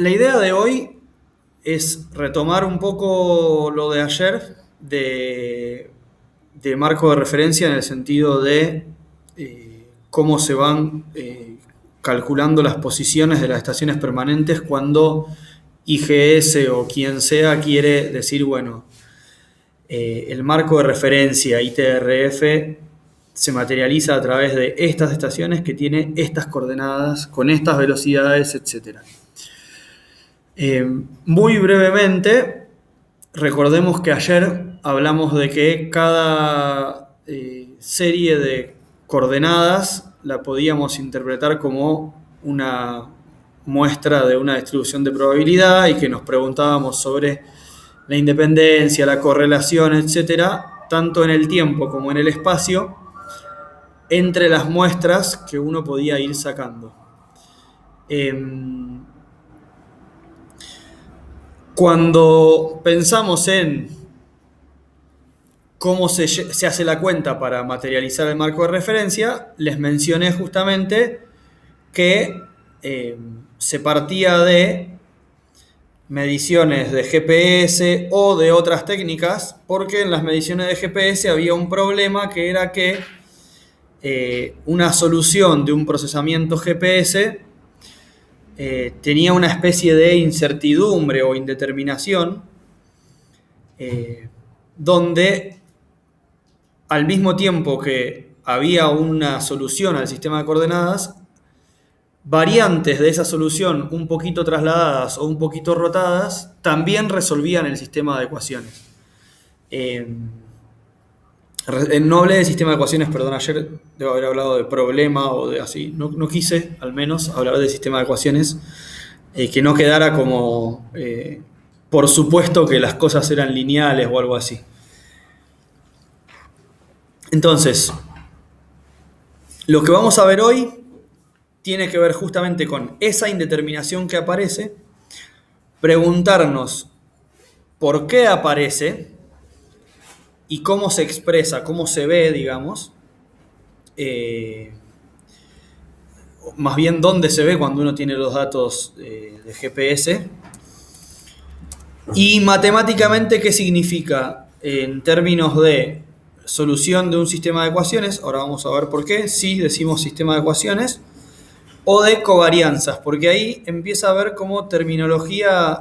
La idea de hoy es retomar un poco lo de ayer de marco de referencia en el sentido de cómo se van calculando las posiciones de las estaciones permanentes cuando IGS o quien sea quiere decir, bueno, el marco de referencia ITRF se materializa a través de estas estaciones que tiene estas coordenadas, con estas velocidades, etcétera. Muy brevemente, recordemos que ayer hablamos de que cada serie de coordenadas la podíamos interpretar como una muestra de una distribución de probabilidad y que nos preguntábamos sobre la independencia, la correlación, etcétera, tanto en el tiempo como en el espacio, entre las muestras que uno podía ir sacando. Cuando pensamos en cómo se hace la cuenta para materializar el marco de referencia, les mencioné justamente que se partía de mediciones de GPS o de otras técnicas, porque en las mediciones de GPS había un problema que era que una solución de un procesamiento GPS tenía una especie de incertidumbre o indeterminación, donde al mismo tiempo que había una solución al sistema de coordenadas, variantes de esa solución un poquito trasladadas o un poquito rotadas también resolvían el sistema de ecuaciones. No hablé de sistema de ecuaciones, perdón, ayer debo haber hablado de problema o de así. No quise, al menos, hablar de sistema de ecuaciones, que no quedara como por supuesto que las cosas eran lineales o algo así. Entonces, lo que vamos a ver hoy tiene que ver justamente con esa indeterminación que aparece, preguntarnos por qué aparece y cómo se expresa, cómo se ve, digamos, más bien dónde se ve cuando uno tiene los datos de GPS, y matemáticamente qué significa en términos de solución de un sistema de ecuaciones. Ahora vamos a ver por qué, si decimos sistema de ecuaciones, o de covarianzas, porque ahí empieza a haber como terminología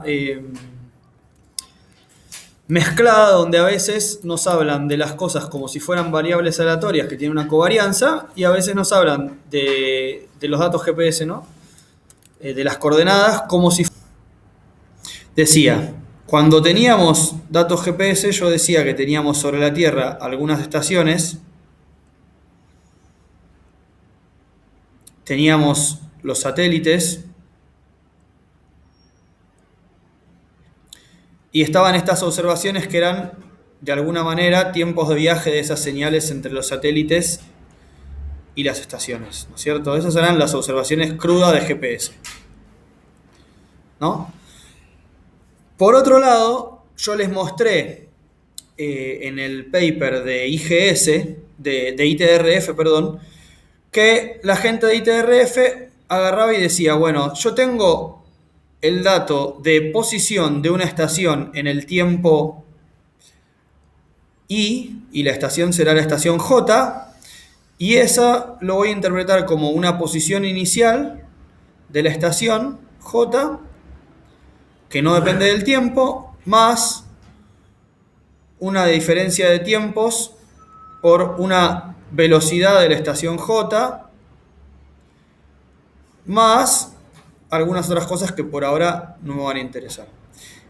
mezclada, donde a veces nos hablan de las cosas como si fueran variables aleatorias que tienen una covarianza, y a veces nos hablan de los datos GPS, ¿no? De las coordenadas, como si... Decía, cuando teníamos datos GPS, yo decía que teníamos sobre la Tierra algunas estaciones, teníamos los satélites, y estaban estas observaciones que eran, de alguna manera, tiempos de viaje de esas señales entre los satélites y las estaciones, ¿no es cierto? Esas eran las observaciones crudas de GPS, ¿no? Por otro lado, yo les mostré en el paper de IGS, de ITRF, perdón, que la gente de ITRF agarraba y decía, bueno, yo tengo el dato de posición de una estación en el tiempo I, y la estación será la estación J, y esa lo voy a interpretar como una posición inicial de la estación J, que no depende del tiempo, más una diferencia de tiempos por una velocidad de la estación J, más algunas otras cosas que por ahora no me van a interesar.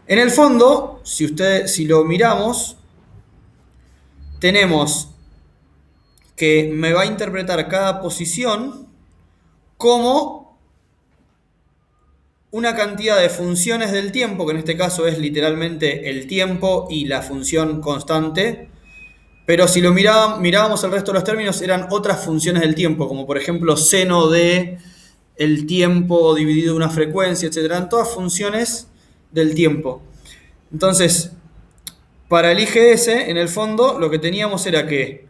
En el fondo, si lo miramos, tenemos que me va a interpretar cada posición como una cantidad de funciones del tiempo, que en este caso es literalmente el tiempo y la función constante, pero si lo mirábamos el resto de los términos, eran otras funciones del tiempo, como por ejemplo seno de el tiempo dividido en una frecuencia, etc. Eran todas funciones del tiempo. Entonces, para el IGS, en el fondo, lo que teníamos era que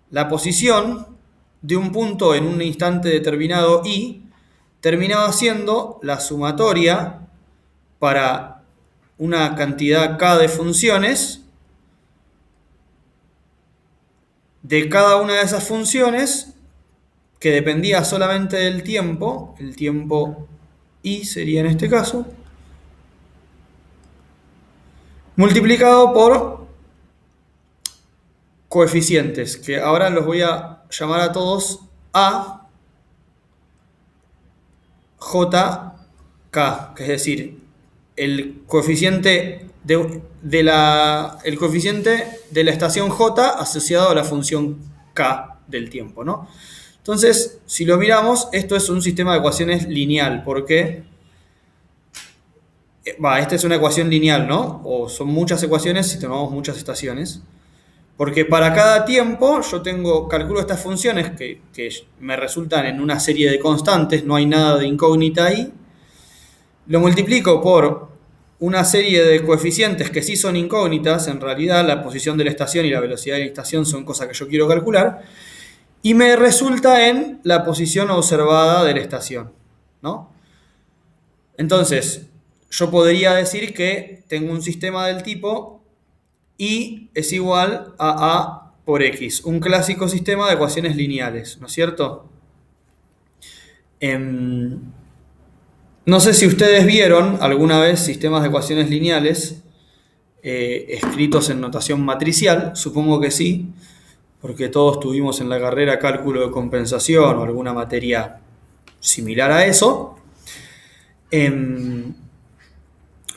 la posición de un punto en un instante determinado I terminaba siendo la sumatoria para una cantidad K de funciones. De cada una de esas funciones, que dependía solamente del tiempo, el tiempo I sería en este caso, multiplicado por coeficientes, que ahora los voy a llamar a todos A, J, K, que es decir, el coeficiente el coeficiente de la estación J asociado a la función K del tiempo, ¿no? Entonces, si lo miramos, esto es un sistema de ecuaciones lineal, porque esta es una ecuación lineal, ¿no? O son muchas ecuaciones si tomamos muchas estaciones. Porque para cada tiempo yo calculo estas funciones que me resultan en una serie de constantes, no hay nada de incógnita ahí. Lo multiplico por una serie de coeficientes que sí son incógnitas, en realidad la posición de la estación y la velocidad de la estación son cosas que yo quiero calcular, y me resulta en la posición observada de la estación, ¿no? Entonces, yo podría decir que tengo un sistema del tipo Y es igual a por X, un clásico sistema de ecuaciones lineales, ¿no es cierto? No sé si ustedes vieron alguna vez sistemas de ecuaciones lineales escritos en notación matricial, supongo que sí, porque todos tuvimos en la carrera cálculo de compensación o alguna materia similar a eso.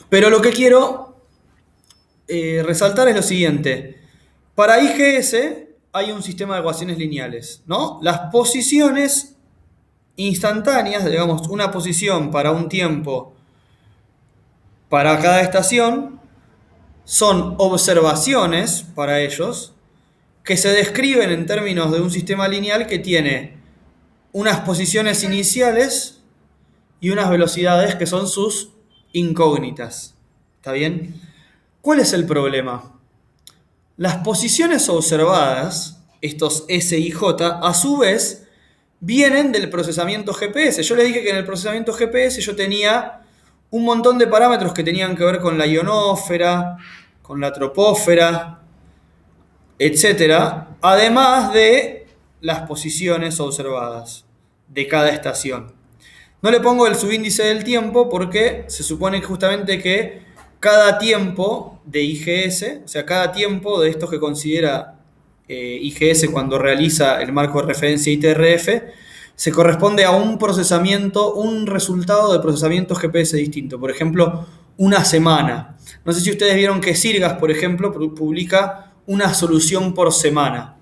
Pero lo que quiero resaltar es lo siguiente. Para IGS hay un sistema de ecuaciones lineales, ¿no? Las posiciones instantáneas, digamos, una posición para un tiempo para cada estación, son observaciones para ellos que se describen en términos de un sistema lineal que tiene unas posiciones iniciales y unas velocidades que son sus incógnitas. ¿Está bien? ¿Cuál es el problema? Las posiciones observadas, estos S y J, a su vez, vienen del procesamiento GPS. Yo les dije que en el procesamiento GPS yo tenía un montón de parámetros que tenían que ver con la ionosfera, con la troposfera, etc. Además de las posiciones observadas de cada estación. No le pongo el subíndice del tiempo porque se supone justamente que cada tiempo de IGS, o sea, cada tiempo de estos que considera IGS cuando realiza el marco de referencia ITRF, se corresponde a un procesamiento, un resultado de procesamiento GPS distinto. Por ejemplo, una semana. No sé si ustedes vieron que Sirgas, por ejemplo, publica una solución por semana.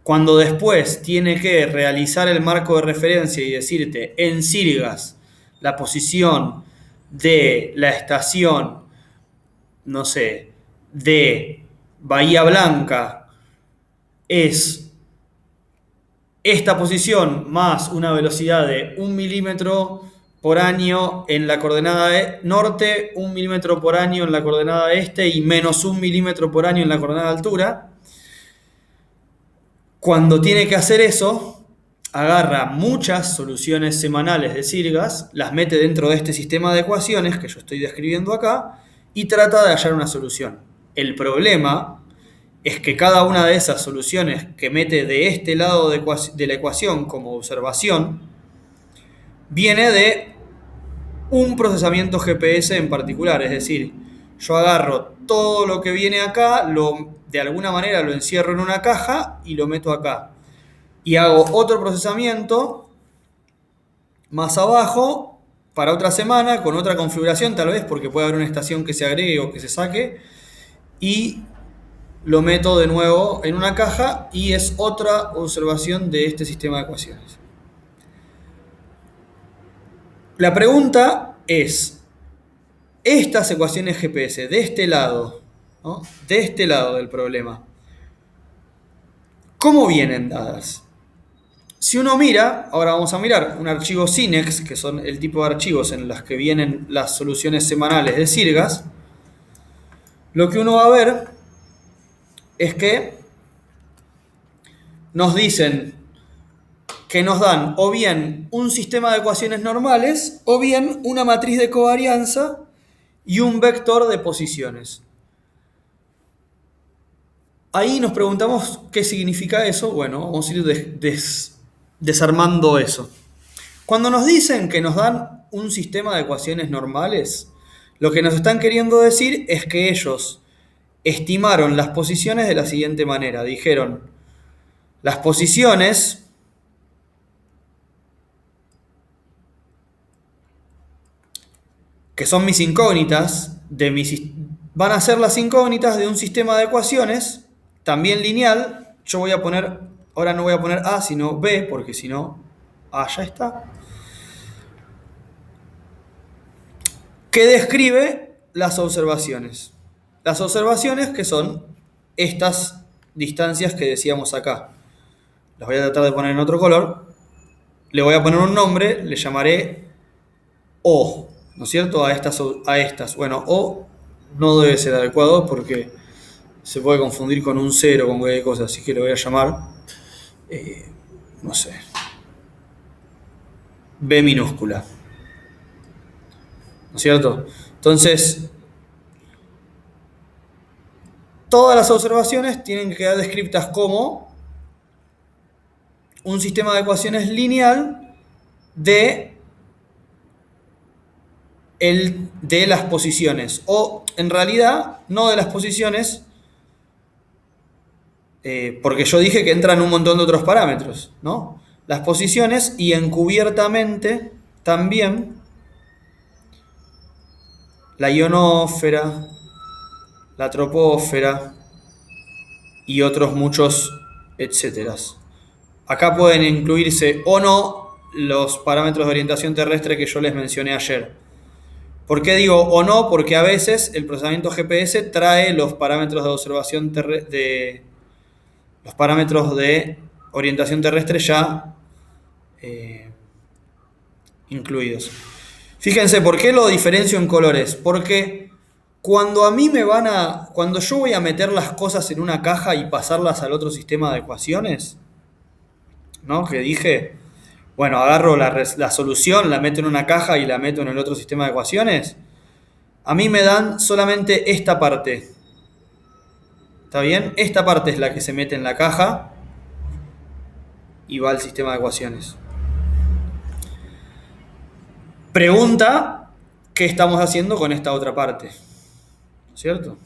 Cuando después tiene que realizar el marco de referencia y decirte en Sirgas la posición de la estación, no sé, de Bahía Blanca es esta posición más una velocidad de 1 milímetro por año en la coordenada norte, 1 milímetro por año en la coordenada este y menos 1 milímetro por año en la coordenada altura. Cuando tiene que hacer eso, agarra muchas soluciones semanales de Sirgas, las mete dentro de este sistema de ecuaciones que yo estoy describiendo acá y trata de hallar una solución. El problema es que cada una de esas soluciones que mete de este lado de la ecuación como observación viene de un procesamiento GPS en particular, es decir, yo agarro todo lo que viene acá, de alguna manera lo encierro en una caja y lo meto acá. Y hago otro procesamiento más abajo para otra semana con otra configuración, tal vez porque puede haber una estación que se agregue o que se saque, y lo meto de nuevo en una caja y es otra observación de este sistema de ecuaciones. La pregunta es, estas ecuaciones GPS de este lado, ¿no? De este lado del problema, ¿cómo vienen dadas? Si uno mira, ahora vamos a mirar un archivo SINEX, que son el tipo de archivos en los que vienen las soluciones semanales de Sirgas, lo que uno va a ver es que nos dicen que nos dan o bien un sistema de ecuaciones normales o bien una matriz de covarianza y un vector de posiciones. Ahí nos preguntamos qué significa eso. Bueno, vamos a ir desarmando eso. Cuando nos dicen que nos dan un sistema de ecuaciones normales, lo que nos están queriendo decir es que ellos estimaron las posiciones de la siguiente manera. Dijeron, las posiciones que son mis incógnitas, van a ser las incógnitas de un sistema de ecuaciones, también lineal. Yo voy a poner, ahora no voy a poner A, sino B, porque si no, A ya está. Que describe las observaciones. Las observaciones que son estas distancias que decíamos acá. Las voy a tratar de poner en otro color. Le voy a poner un nombre, le llamaré O, ¿no es cierto? A estas. Bueno, O no debe ser adecuado porque se puede confundir con un cero, con cualquier cosa, así que le voy a llamar, no sé, B minúscula, ¿no es cierto? Entonces, todas las observaciones tienen que quedar descritas como un sistema de ecuaciones lineal de las posiciones, o en realidad no de las posiciones, porque yo dije que entran un montón de otros parámetros, ¿no? Las posiciones y encubiertamente también la ionosfera, la troposfera y otros muchos etcéteras. Acá pueden incluirse o no los parámetros de orientación terrestre que yo les mencioné ayer. ¿Por qué digo o no? Porque a veces el procesamiento GPS trae los parámetros de observación los parámetros de orientación terrestre ya incluidos. Fíjense, ¿por qué lo diferencio en colores? Porque cuando cuando yo voy a meter las cosas en una caja y pasarlas al otro sistema de ecuaciones, ¿no? Que dije, bueno, agarro la solución, la meto en una caja y la meto en el otro sistema de ecuaciones, a mí me dan solamente esta parte. ¿Está bien? Esta parte es la que se mete en la caja y va al sistema de ecuaciones. Pregunta, ¿qué estamos haciendo con esta otra parte? ¿Cierto?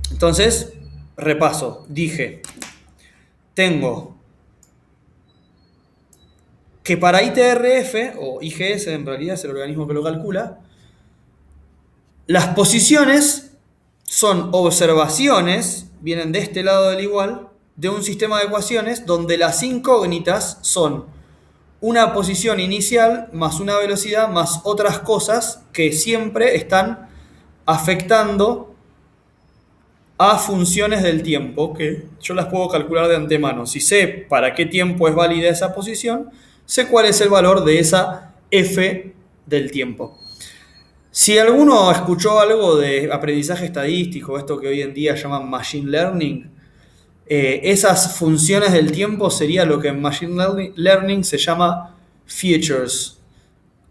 Entonces, repaso. Dije, tengo que para ITRF, o IGS en realidad es el organismo que lo calcula, las posiciones son observaciones, vienen de este lado del igual, de un sistema de ecuaciones donde las incógnitas son una posición inicial más una velocidad más otras cosas que siempre están afectando a funciones del tiempo, que yo las puedo calcular de antemano. Si sé para qué tiempo es válida esa posición, sé cuál es el valor de esa f del tiempo. Si alguno escuchó algo de aprendizaje estadístico, esto que hoy en día llaman machine learning, esas funciones del tiempo sería lo que en machine learning se llama features,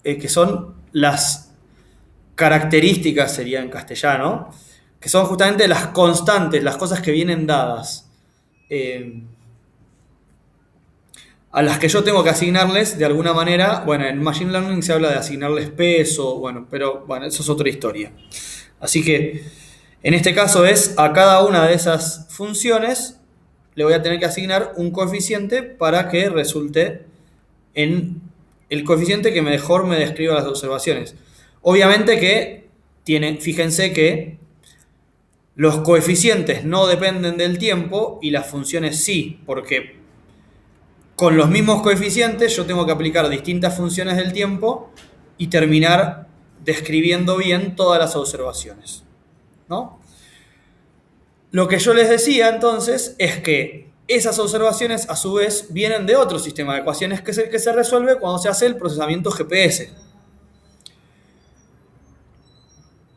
que son las características, sería en castellano, que son justamente las constantes, las cosas que vienen dadas, a las que yo tengo que asignarles de alguna manera. Bueno, en Machine Learning se habla de asignarles peso, bueno, pero bueno, eso es otra historia. Así que en este caso es a cada una de esas funciones le voy a tener que asignar un coeficiente para que resulte en el coeficiente que mejor me describa las observaciones. Obviamente que fíjense que los coeficientes no dependen del tiempo y las funciones sí, porque con los mismos coeficientes yo tengo que aplicar distintas funciones del tiempo y terminar describiendo bien todas las observaciones, ¿no? Lo que yo les decía entonces es que esas observaciones a su vez vienen de otro sistema de ecuaciones que es el que se resuelve cuando se hace el procesamiento GPS.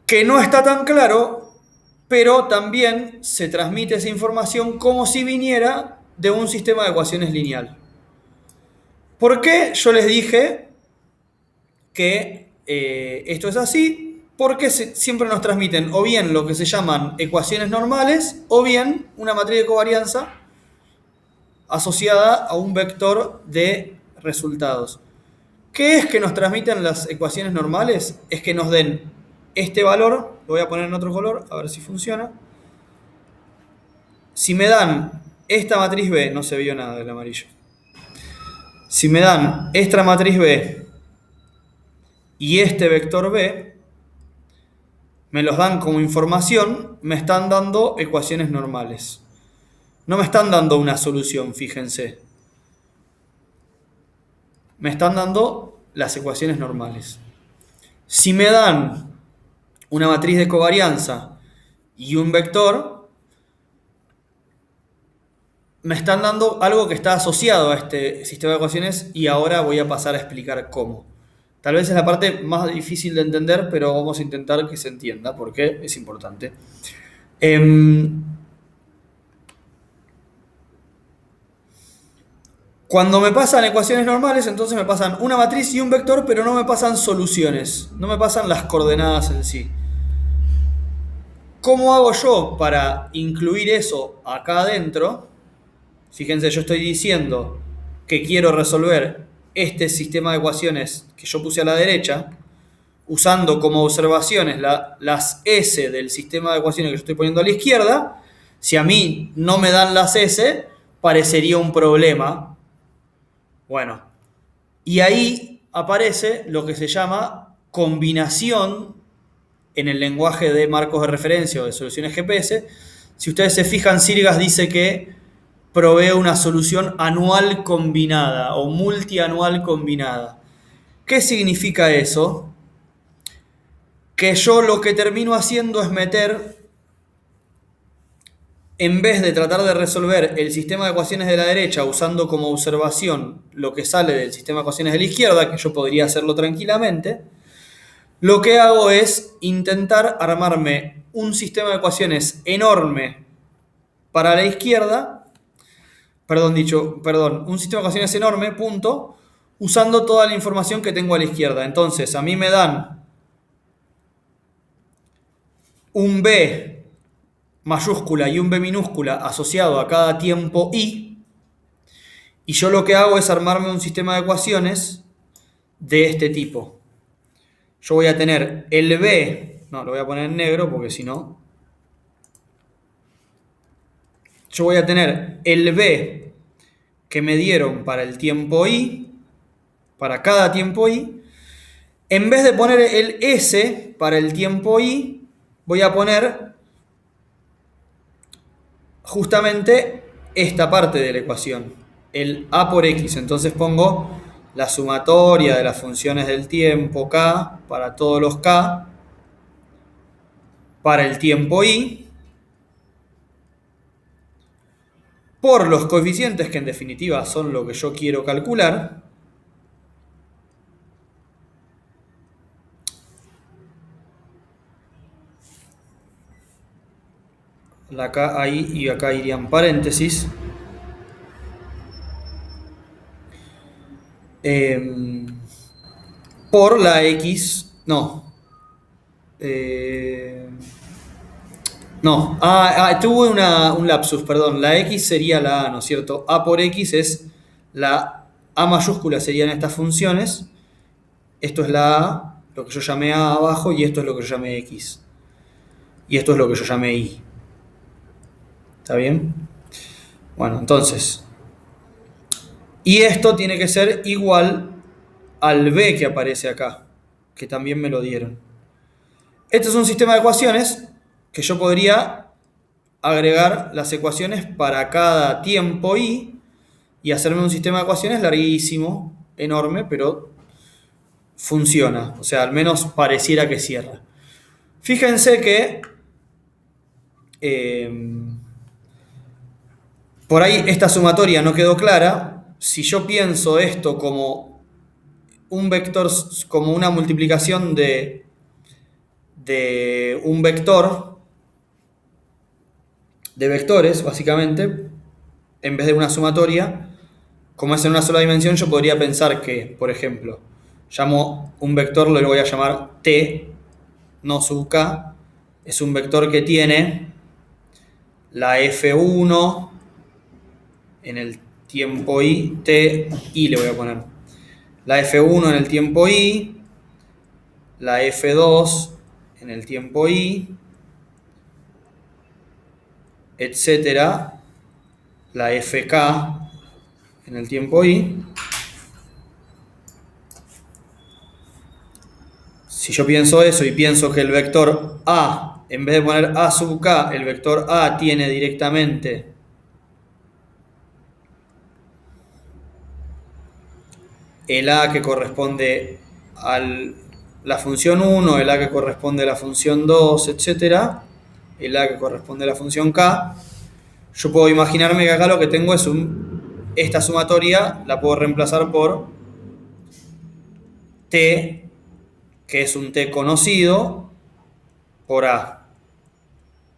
Que no está tan claro, pero también se transmite esa información como si viniera de un sistema de ecuaciones lineal. ¿Por qué yo les dije que esto es así? porque siempre nos transmiten o bien lo que se llaman ecuaciones normales o bien una matriz de covarianza asociada a un vector de resultados. ¿Qué es que nos transmiten las ecuaciones normales? Es que nos den este valor, lo voy a poner en otro color, a ver si funciona. Si me dan esta matriz B, no se vio nada del amarillo. Si me dan esta matriz B y este vector B, me los dan como información, me están dando ecuaciones normales. No me están dando una solución, fíjense. Me están dando las ecuaciones normales. Si me dan una matriz de covarianza y un vector, me están dando algo que está asociado a este sistema de ecuaciones y ahora voy a pasar a explicar cómo. Tal vez es la parte más difícil de entender, pero vamos a intentar que se entienda porque es importante. Cuando me pasan ecuaciones normales, entonces me pasan una matriz y un vector, pero no me pasan soluciones, no me pasan las coordenadas en sí. ¿Cómo hago yo para incluir eso acá adentro? Fíjense, yo estoy diciendo que quiero resolver este sistema de ecuaciones que yo puse a la derecha, usando como observaciones las S del sistema de ecuaciones que yo estoy poniendo a la izquierda. Si a mí no me dan las S, parecería un problema. Bueno, y ahí aparece lo que se llama combinación en el lenguaje de marcos de referencia o de soluciones GPS. Si ustedes se fijan, Sirgas dice que provee una solución anual combinada o multianual combinada. ¿Qué significa eso? Que yo lo que termino haciendo es meter, en vez de tratar de resolver el sistema de ecuaciones de la derecha usando como observación lo que sale del sistema de ecuaciones de la izquierda, que yo podría hacerlo tranquilamente, lo que hago es intentar armarme un sistema de ecuaciones enorme para la izquierda, un sistema de ecuaciones enorme, punto, usando toda la información que tengo a la izquierda. Entonces, a mí me dan un B mayúscula y un B minúscula asociado a cada tiempo i, y yo lo que hago es armarme un sistema de ecuaciones de este tipo. Yo voy a tener el B, no, lo voy a poner en negro porque si no... Yo voy a tener el B que me dieron para el tiempo i, para cada tiempo i. En vez de poner el S para el tiempo i, voy a poner justamente esta parte de la ecuación, el A por X. Entonces pongo la sumatoria de las funciones del tiempo K para todos los K para el tiempo I por los coeficientes que en definitiva son lo que yo quiero calcular. Acá, ahí y acá irían paréntesis. Por la X, no. No, tuve un lapsus, perdón. La X sería la A, ¿no es cierto? A por X es la A mayúscula, serían estas funciones. Esto es la A, lo que yo llamé A abajo, y esto es lo que yo llamé X. Y esto es lo que yo llamé Y. ¿Está bien? Bueno, entonces. Y esto tiene que ser igual al B que aparece acá, que también me lo dieron. Este es un sistema de ecuaciones que yo podría agregar las ecuaciones para cada tiempo i y hacerme un sistema de ecuaciones larguísimo, enorme, pero funciona. O sea, al menos pareciera que cierra. Fíjense que por ahí esta sumatoria no quedó clara. Si yo pienso esto como un vector, como una multiplicación de un vector, de vectores, básicamente, en vez de una sumatoria, como es en una sola dimensión, yo podría pensar que, por ejemplo, llamo un vector, lo voy a llamar t, no sub k, es un vector que tiene la f1 en el tiempo i, t, le voy a poner. La f1 en el tiempo i, la f2 en el tiempo i, etcétera, la fk en el tiempo i. Si yo pienso eso y pienso que el vector a, en vez de poner a sub k, el vector a tiene directamente el a que corresponde a la función 1, el a que corresponde a la función 2, etcétera, el a que corresponde a la función k, yo puedo imaginarme que acá lo que tengo es esta sumatoria la puedo reemplazar por t, que es un t conocido, por a.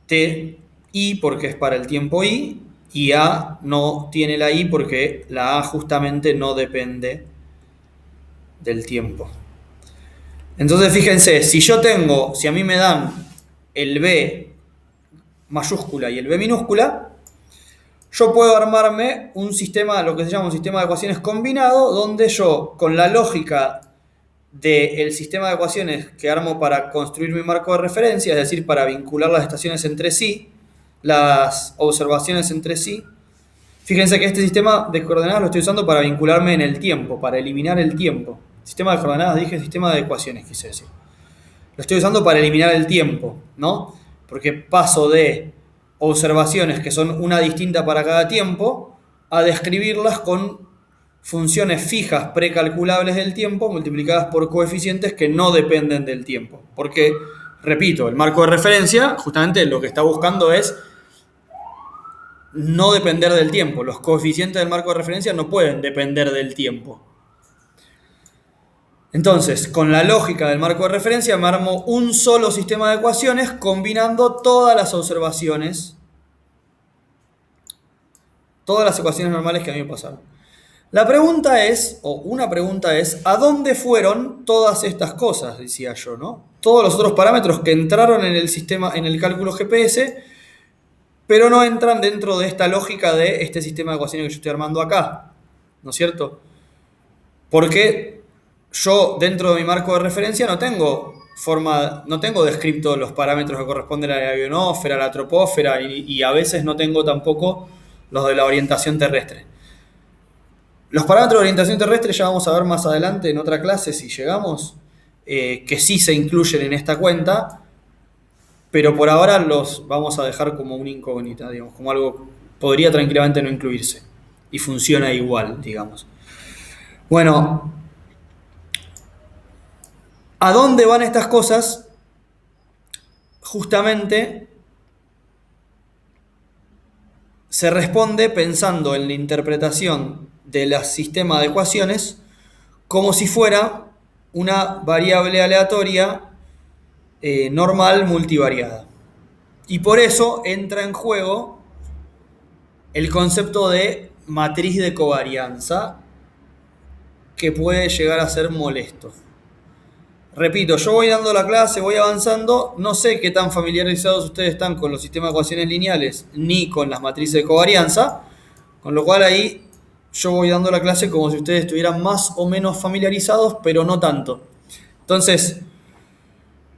T, i porque es para el tiempo i, y a no tiene la i porque la a justamente no depende del tiempo. Entonces fíjense, si a mí me dan el b mayúscula y el b minúscula, yo puedo armarme un sistema, lo que se llama un sistema de ecuaciones combinado, donde yo, con la lógica del sistema de ecuaciones que armo para construir mi marco de referencia, es decir, para vincular las estaciones entre sí, las observaciones entre sí, fíjense que este sistema de coordenadas lo estoy usando para vincularme en el tiempo, para eliminar el tiempo. Sistema de coordenadas, dije sistema de ecuaciones, quise decir. Lo estoy usando para eliminar el tiempo, ¿no? Porque paso de observaciones que son una distinta para cada tiempo a describirlas con funciones fijas precalculables del tiempo multiplicadas por coeficientes que no dependen del tiempo. Porque, repito, el marco de referencia justamente lo que está buscando es no depender del tiempo. Los coeficientes del marco de referencia no pueden depender del tiempo. Entonces, con la lógica del marco de referencia me armo un solo sistema de ecuaciones combinando todas las observaciones, todas las ecuaciones normales que a mí me pasaron. La pregunta es, o una pregunta es, ¿a dónde fueron todas estas cosas? Decía yo, ¿no? Todos los otros parámetros que entraron en el sistema, en el cálculo GPS, pero no entran dentro de esta lógica de este sistema de ecuaciones que yo estoy armando acá, ¿no es cierto? Porque yo dentro de mi marco de referencia no tengo descrito los parámetros que corresponden a la ionósfera, a la troposfera y a veces no tengo tampoco los de la orientación terrestre. Los parámetros de orientación terrestre ya vamos a ver más adelante en otra clase si llegamos, que sí se incluyen en esta cuenta, pero por ahora los vamos a dejar como una incógnita, digamos, como algo podría tranquilamente no incluirse y funciona igual, digamos. Bueno, ¿a dónde van estas cosas? Justamente se responde pensando en la interpretación del sistema de ecuaciones como si fuera una variable aleatoria normal multivariada. Y por eso entra en juego el concepto de matriz de covarianza, que puede llegar a ser molesto. Repito, yo voy dando la clase, voy avanzando, no sé qué tan familiarizados ustedes están con los sistemas de ecuaciones lineales ni con las matrices de covarianza, con lo cual ahí yo voy dando la clase como si ustedes estuvieran más o menos familiarizados, pero no tanto. Entonces,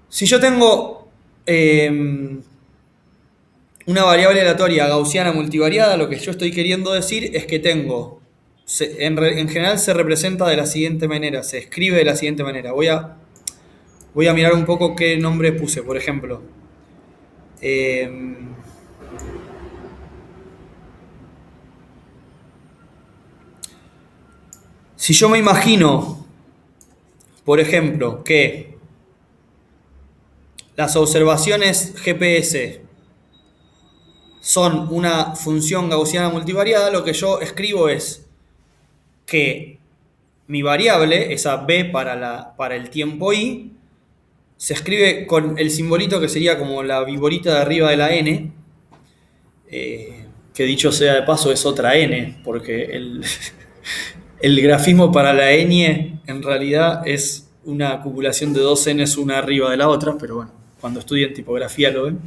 si yo tengo una variable aleatoria gaussiana multivariada, lo que yo estoy queriendo decir es que tengo, en general se representa de la siguiente manera, se escribe de la siguiente manera. Voy a mirar un poco qué nombre puse, por ejemplo. Si yo me imagino, por ejemplo, que las observaciones GPS son una función gaussiana multivariada, lo que yo escribo es que mi variable, esa b para el tiempo i, se escribe con el simbolito que sería como la viborita de arriba de la n, que dicho sea de paso es otra n, porque el grafismo para la ñ en realidad es una acumulación de dos n's una arriba de la otra, pero bueno, cuando estudien tipografía lo ven.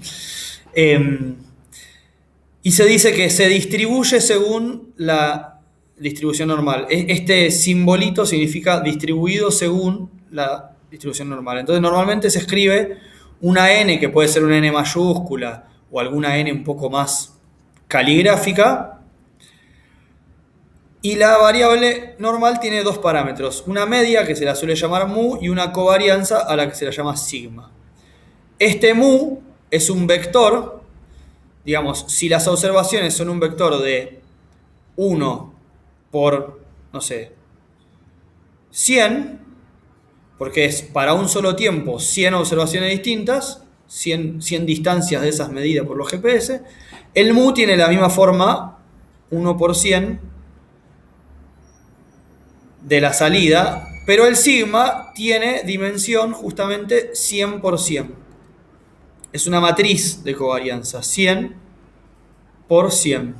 Y se dice que se distribuye según la distribución normal. Este simbolito significa distribuido según la distribución normal. Entonces normalmente se escribe una n, que puede ser una n mayúscula o alguna n un poco más caligráfica. Y la variable normal tiene dos parámetros, una media, que se la suele llamar mu, y una covarianza, a la que se la llama sigma. Este mu es un vector, digamos, si las observaciones son un vector de 1 por, no sé, 100, porque es para un solo tiempo 100 observaciones distintas, 100 distancias de esas medidas por los GPS, el mu tiene la misma forma, 1 por 100, de la salida, pero el sigma tiene dimensión justamente 100 por 100. Es una matriz de covarianza, 100 por 100.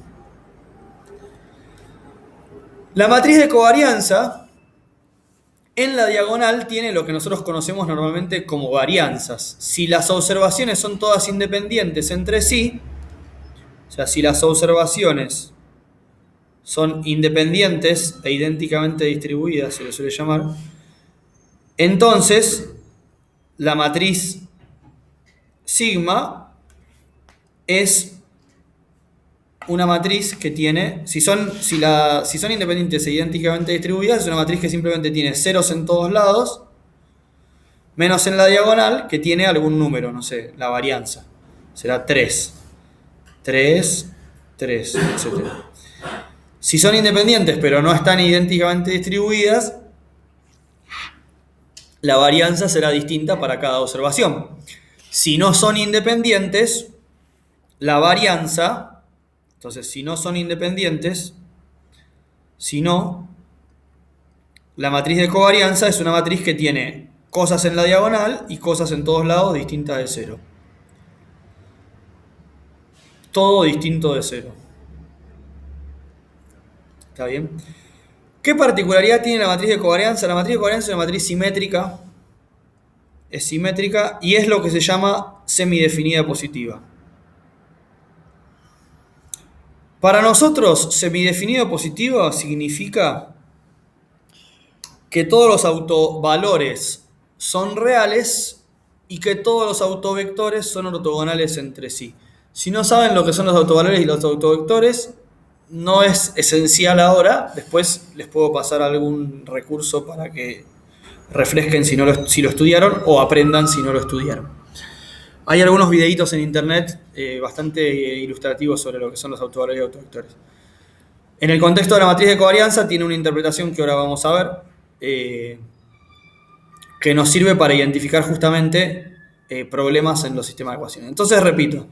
La matriz de covarianza en la diagonal tiene lo que nosotros conocemos normalmente como varianzas. Si las observaciones son todas independientes entre sí, o sea, si las observaciones son independientes e idénticamente distribuidas, se le suele llamar, entonces la matriz sigma es una matriz que tiene, si son independientes e idénticamente distribuidas, es una matriz que simplemente tiene ceros en todos lados, menos en la diagonal, que tiene algún número, no sé, la varianza. Será 3, 3, 3, etc. Si son independientes pero no están idénticamente distribuidas, la varianza será distinta para cada observación. Si no son independientes, la varianza, entonces si no son independientes, la matriz de covarianza es una matriz que tiene cosas en la diagonal y cosas en todos lados distintas de cero. Todo distinto de cero. ¿Está bien? ¿Qué particularidad tiene la matriz de covarianza? La matriz de covarianza es una matriz simétrica. Es simétrica y es lo que se llama semidefinida positiva. Para nosotros, semidefinida positiva significa que todos los autovalores son reales y que todos los autovectores son ortogonales entre sí. Si no saben lo que son los autovalores y los autovectores, no es esencial ahora. Después les puedo pasar algún recurso para que refresquen si lo estudiaron o aprendan si no lo estudiaron. Hay algunos videitos en internet bastante ilustrativos sobre lo que son los autovalores y autovectores. En el contexto de la matriz de covarianza tiene una interpretación que ahora vamos a ver, que nos sirve para identificar justamente problemas en los sistemas de ecuaciones. Entonces, repito,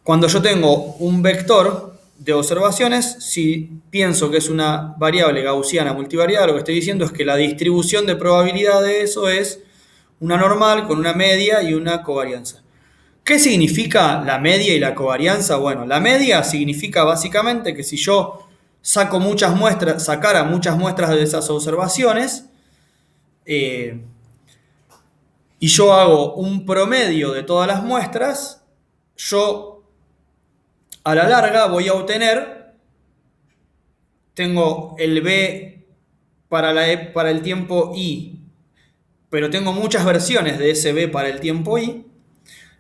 cuando yo tengo un vector de observaciones, si pienso que es una variable gaussiana multivariada, lo que estoy diciendo es que la distribución de probabilidad de eso es una normal con una media y una covarianza. ¿Qué significa la media y la covarianza? Bueno, la media significa básicamente que si yo sacara muchas muestras de esas observaciones y yo hago un promedio de todas las muestras, yo a la larga voy a obtener, tengo el B para el tiempo I, pero tengo muchas versiones de ese B para el tiempo I,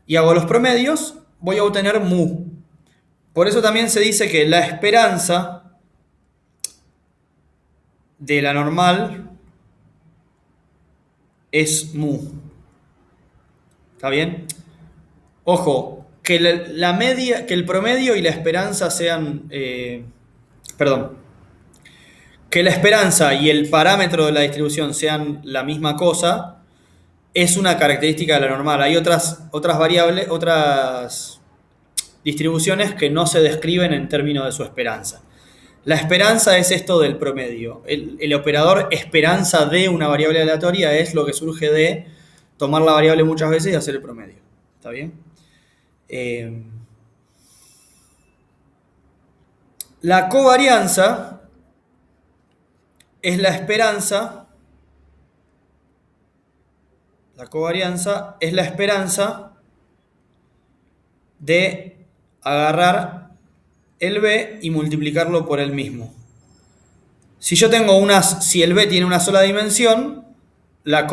y hago los promedios, voy a obtener mu. Por eso también se dice que la esperanza de la normal es mu. ¿Está bien? Ojo, que la media, que el promedio y la esperanza sean, que la esperanza y el parámetro de la distribución sean la misma cosa, es una característica de la normal. Hay otras variables, otras distribuciones que no se describen en términos de su esperanza. La esperanza es esto del promedio. El operador esperanza de una variable aleatoria es lo que surge de tomar la variable muchas veces y hacer el promedio. ¿Está bien? La covarianza es la esperanza. La covarianza es la esperanza de agarrar el b y multiplicarlo por el mismo. Si el b tiene una sola dimensión, la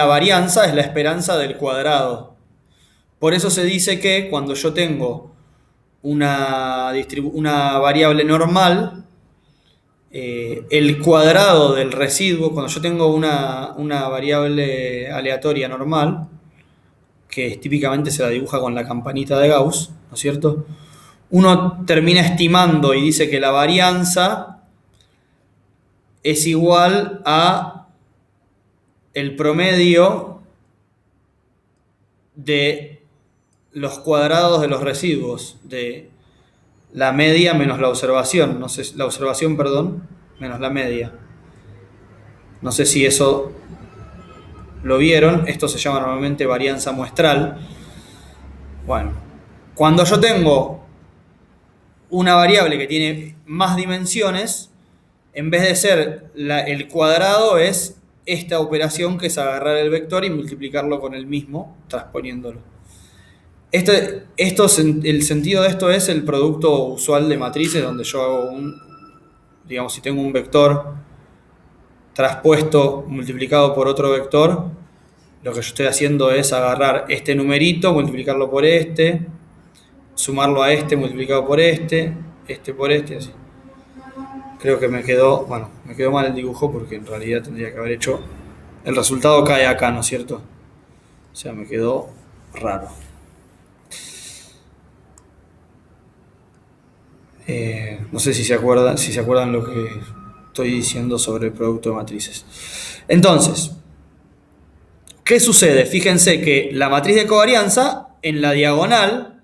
varianza es la esperanza del cuadrado. Por eso se dice que cuando yo tengo una variable normal, el cuadrado del residuo, cuando yo tengo una variable aleatoria normal, que típicamente se la dibuja con la campanita de Gauss, ¿no es cierto? Uno termina estimando y dice que la varianza es igual a el promedio de los cuadrados de los residuos, de la media menos la observación, menos la media. No sé si eso lo vieron, esto se llama normalmente varianza muestral. Bueno, cuando yo tengo una variable que tiene más dimensiones, en vez de ser el cuadrado, es esta operación, que es agarrar el vector y multiplicarlo con el mismo, transponiéndolo. El sentido de esto es el producto usual de matrices, donde yo hago digamos, si tengo un vector traspuesto multiplicado por otro vector, lo que yo estoy haciendo es agarrar este numerito, multiplicarlo por este, sumarlo a este, multiplicado por este por este, así. Creo que me quedó mal el dibujo, porque en realidad tendría que haber hecho... El resultado cae acá, ¿no es cierto? O sea, me quedó raro. No sé si se acuerdan lo que estoy diciendo sobre el producto de matrices. Entonces, ¿qué sucede? Fíjense que la matriz de covarianza, en la diagonal,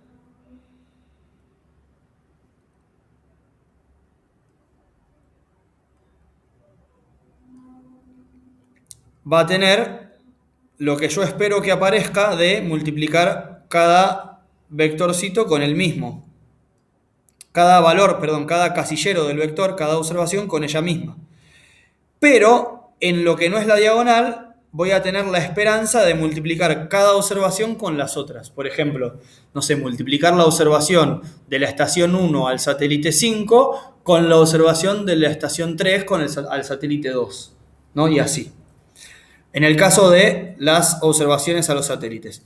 va a tener lo que yo espero que aparezca de multiplicar cada vectorcito con el mismo. Cada casillero del vector, cada observación con ella misma. Pero en lo que no es la diagonal, voy a tener la esperanza de multiplicar cada observación con las otras. Por ejemplo, no sé, multiplicar la observación de la estación 1 al satélite 5 con la observación de la estación 3 al satélite 2, ¿no? Y así. En el caso de las observaciones a los satélites.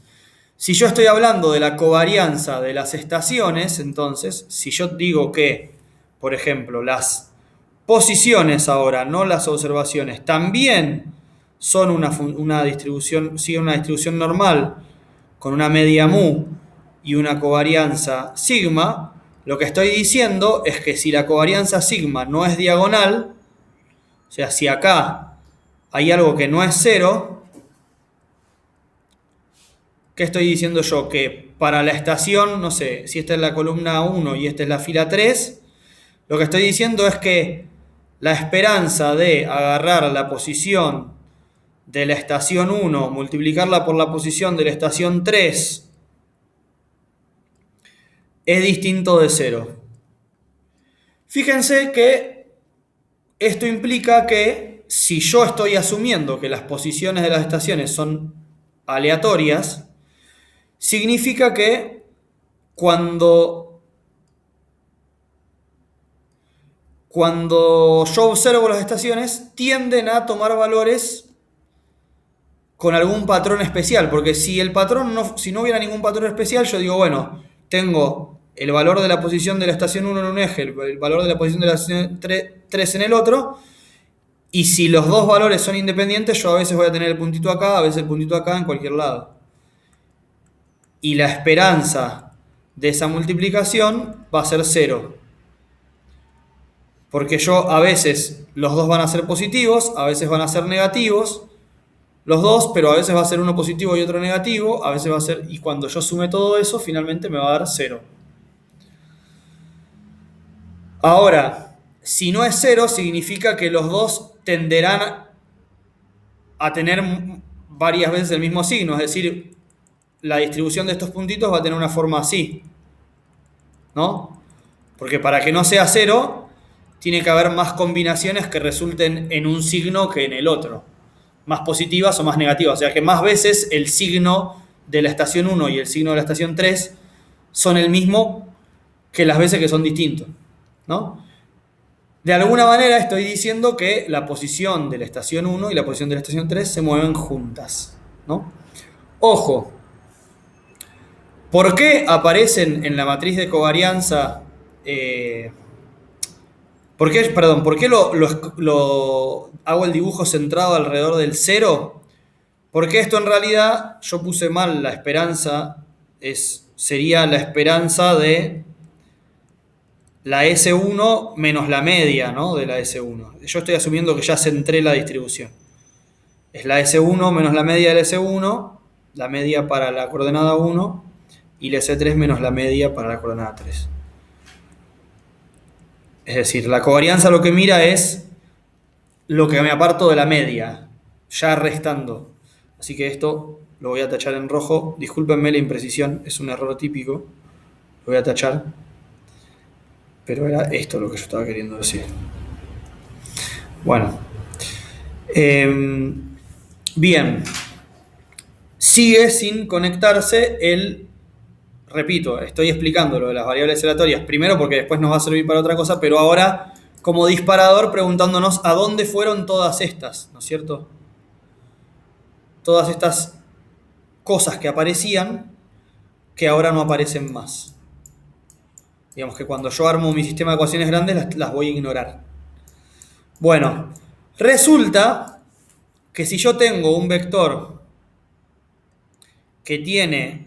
Si yo estoy hablando de la covarianza de las estaciones, entonces, si yo digo que, por ejemplo, las posiciones ahora, no las observaciones, también son una distribución, siguen una distribución normal con una media mu y una covarianza sigma, lo que estoy diciendo es que si la covarianza sigma no es diagonal, o sea, si acá hay algo que no es cero, ¿qué estoy diciendo yo? Que para la estación, no sé, si esta es la columna 1 y esta es la fila 3, lo que estoy diciendo es que la esperanza de agarrar la posición de la estación 1, multiplicarla por la posición de la estación 3, es distinto de 0. Fíjense que esto implica que si yo estoy asumiendo que las posiciones de las estaciones son aleatorias, significa que cuando yo observo las estaciones, tienden a tomar valores con algún patrón especial, porque si no hubiera ningún patrón especial, yo digo, bueno, tengo el valor de la posición de la estación 1 en un eje, el valor de la posición de la estación 3 en el otro, y si los dos valores son independientes, yo a veces voy a tener el puntito acá, a veces el puntito acá, en cualquier lado. Y la esperanza de esa multiplicación va a ser 0. Porque yo a veces los dos van a ser positivos, a veces van a ser negativos, los dos, pero a veces va a ser uno positivo y otro negativo, a veces va a ser, y cuando yo sume todo eso, finalmente me va a dar 0. Ahora, si no es 0, significa que los dos tenderán a tener varias veces el mismo signo, es decir, la distribución de estos puntitos va a tener una forma así, ¿no? Porque para que no sea 0, tiene que haber más combinaciones que resulten en un signo que en el otro, más positivas o más negativas, o sea que más veces el signo de la estación 1 y el signo de la estación 3 son el mismo que las veces que son distintos, ¿no? De alguna manera estoy diciendo que la posición de la estación 1 y la posición de la estación 3 se mueven juntas, ¿no? Ojo, ¿por qué aparecen en la matriz de covarianza? ¿Por qué lo hago el dibujo centrado alrededor del 0? Porque esto en realidad yo puse mal la esperanza, sería la esperanza de la S1 menos la media, ¿no? De la S1. Yo estoy asumiendo que ya centré la distribución. Es la S1 menos la media de la S1, la media para la coordenada 1, y la S3 menos la media para la coordenada 3. Es decir, la covarianza lo que mira es lo que me aparto de la media, ya restando. Así que esto lo voy a tachar en rojo. Discúlpenme la imprecisión, es un error típico. Lo voy a tachar. Pero era esto lo que yo estaba queriendo decir. Bueno. Bien. Sigue sin conectarse repito, estoy explicando lo de las variables aleatorias, primero porque después nos va a servir para otra cosa, pero ahora como disparador preguntándonos a dónde fueron todas estas, ¿no es cierto? Todas estas cosas que aparecían, que ahora no aparecen más. Digamos que cuando yo armo mi sistema de ecuaciones grandes las voy a ignorar. Bueno, resulta que si yo tengo un vector que tiene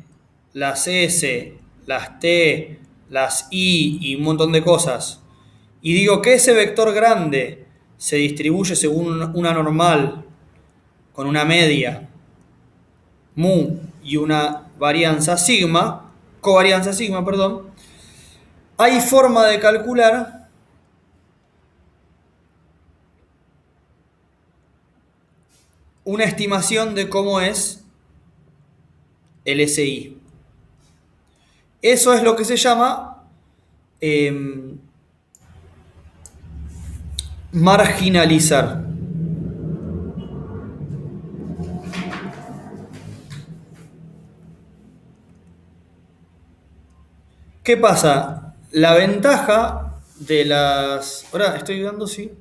las S, las T, las I y un montón de cosas, y digo que ese vector grande se distribuye según una normal con una media mu y una covarianza sigma, perdón, hay forma de calcular una estimación de cómo es el SI. Eso es lo que se llama marginalizar. ¿Qué pasa? La ventaja de las... Ahora estoy dudando si...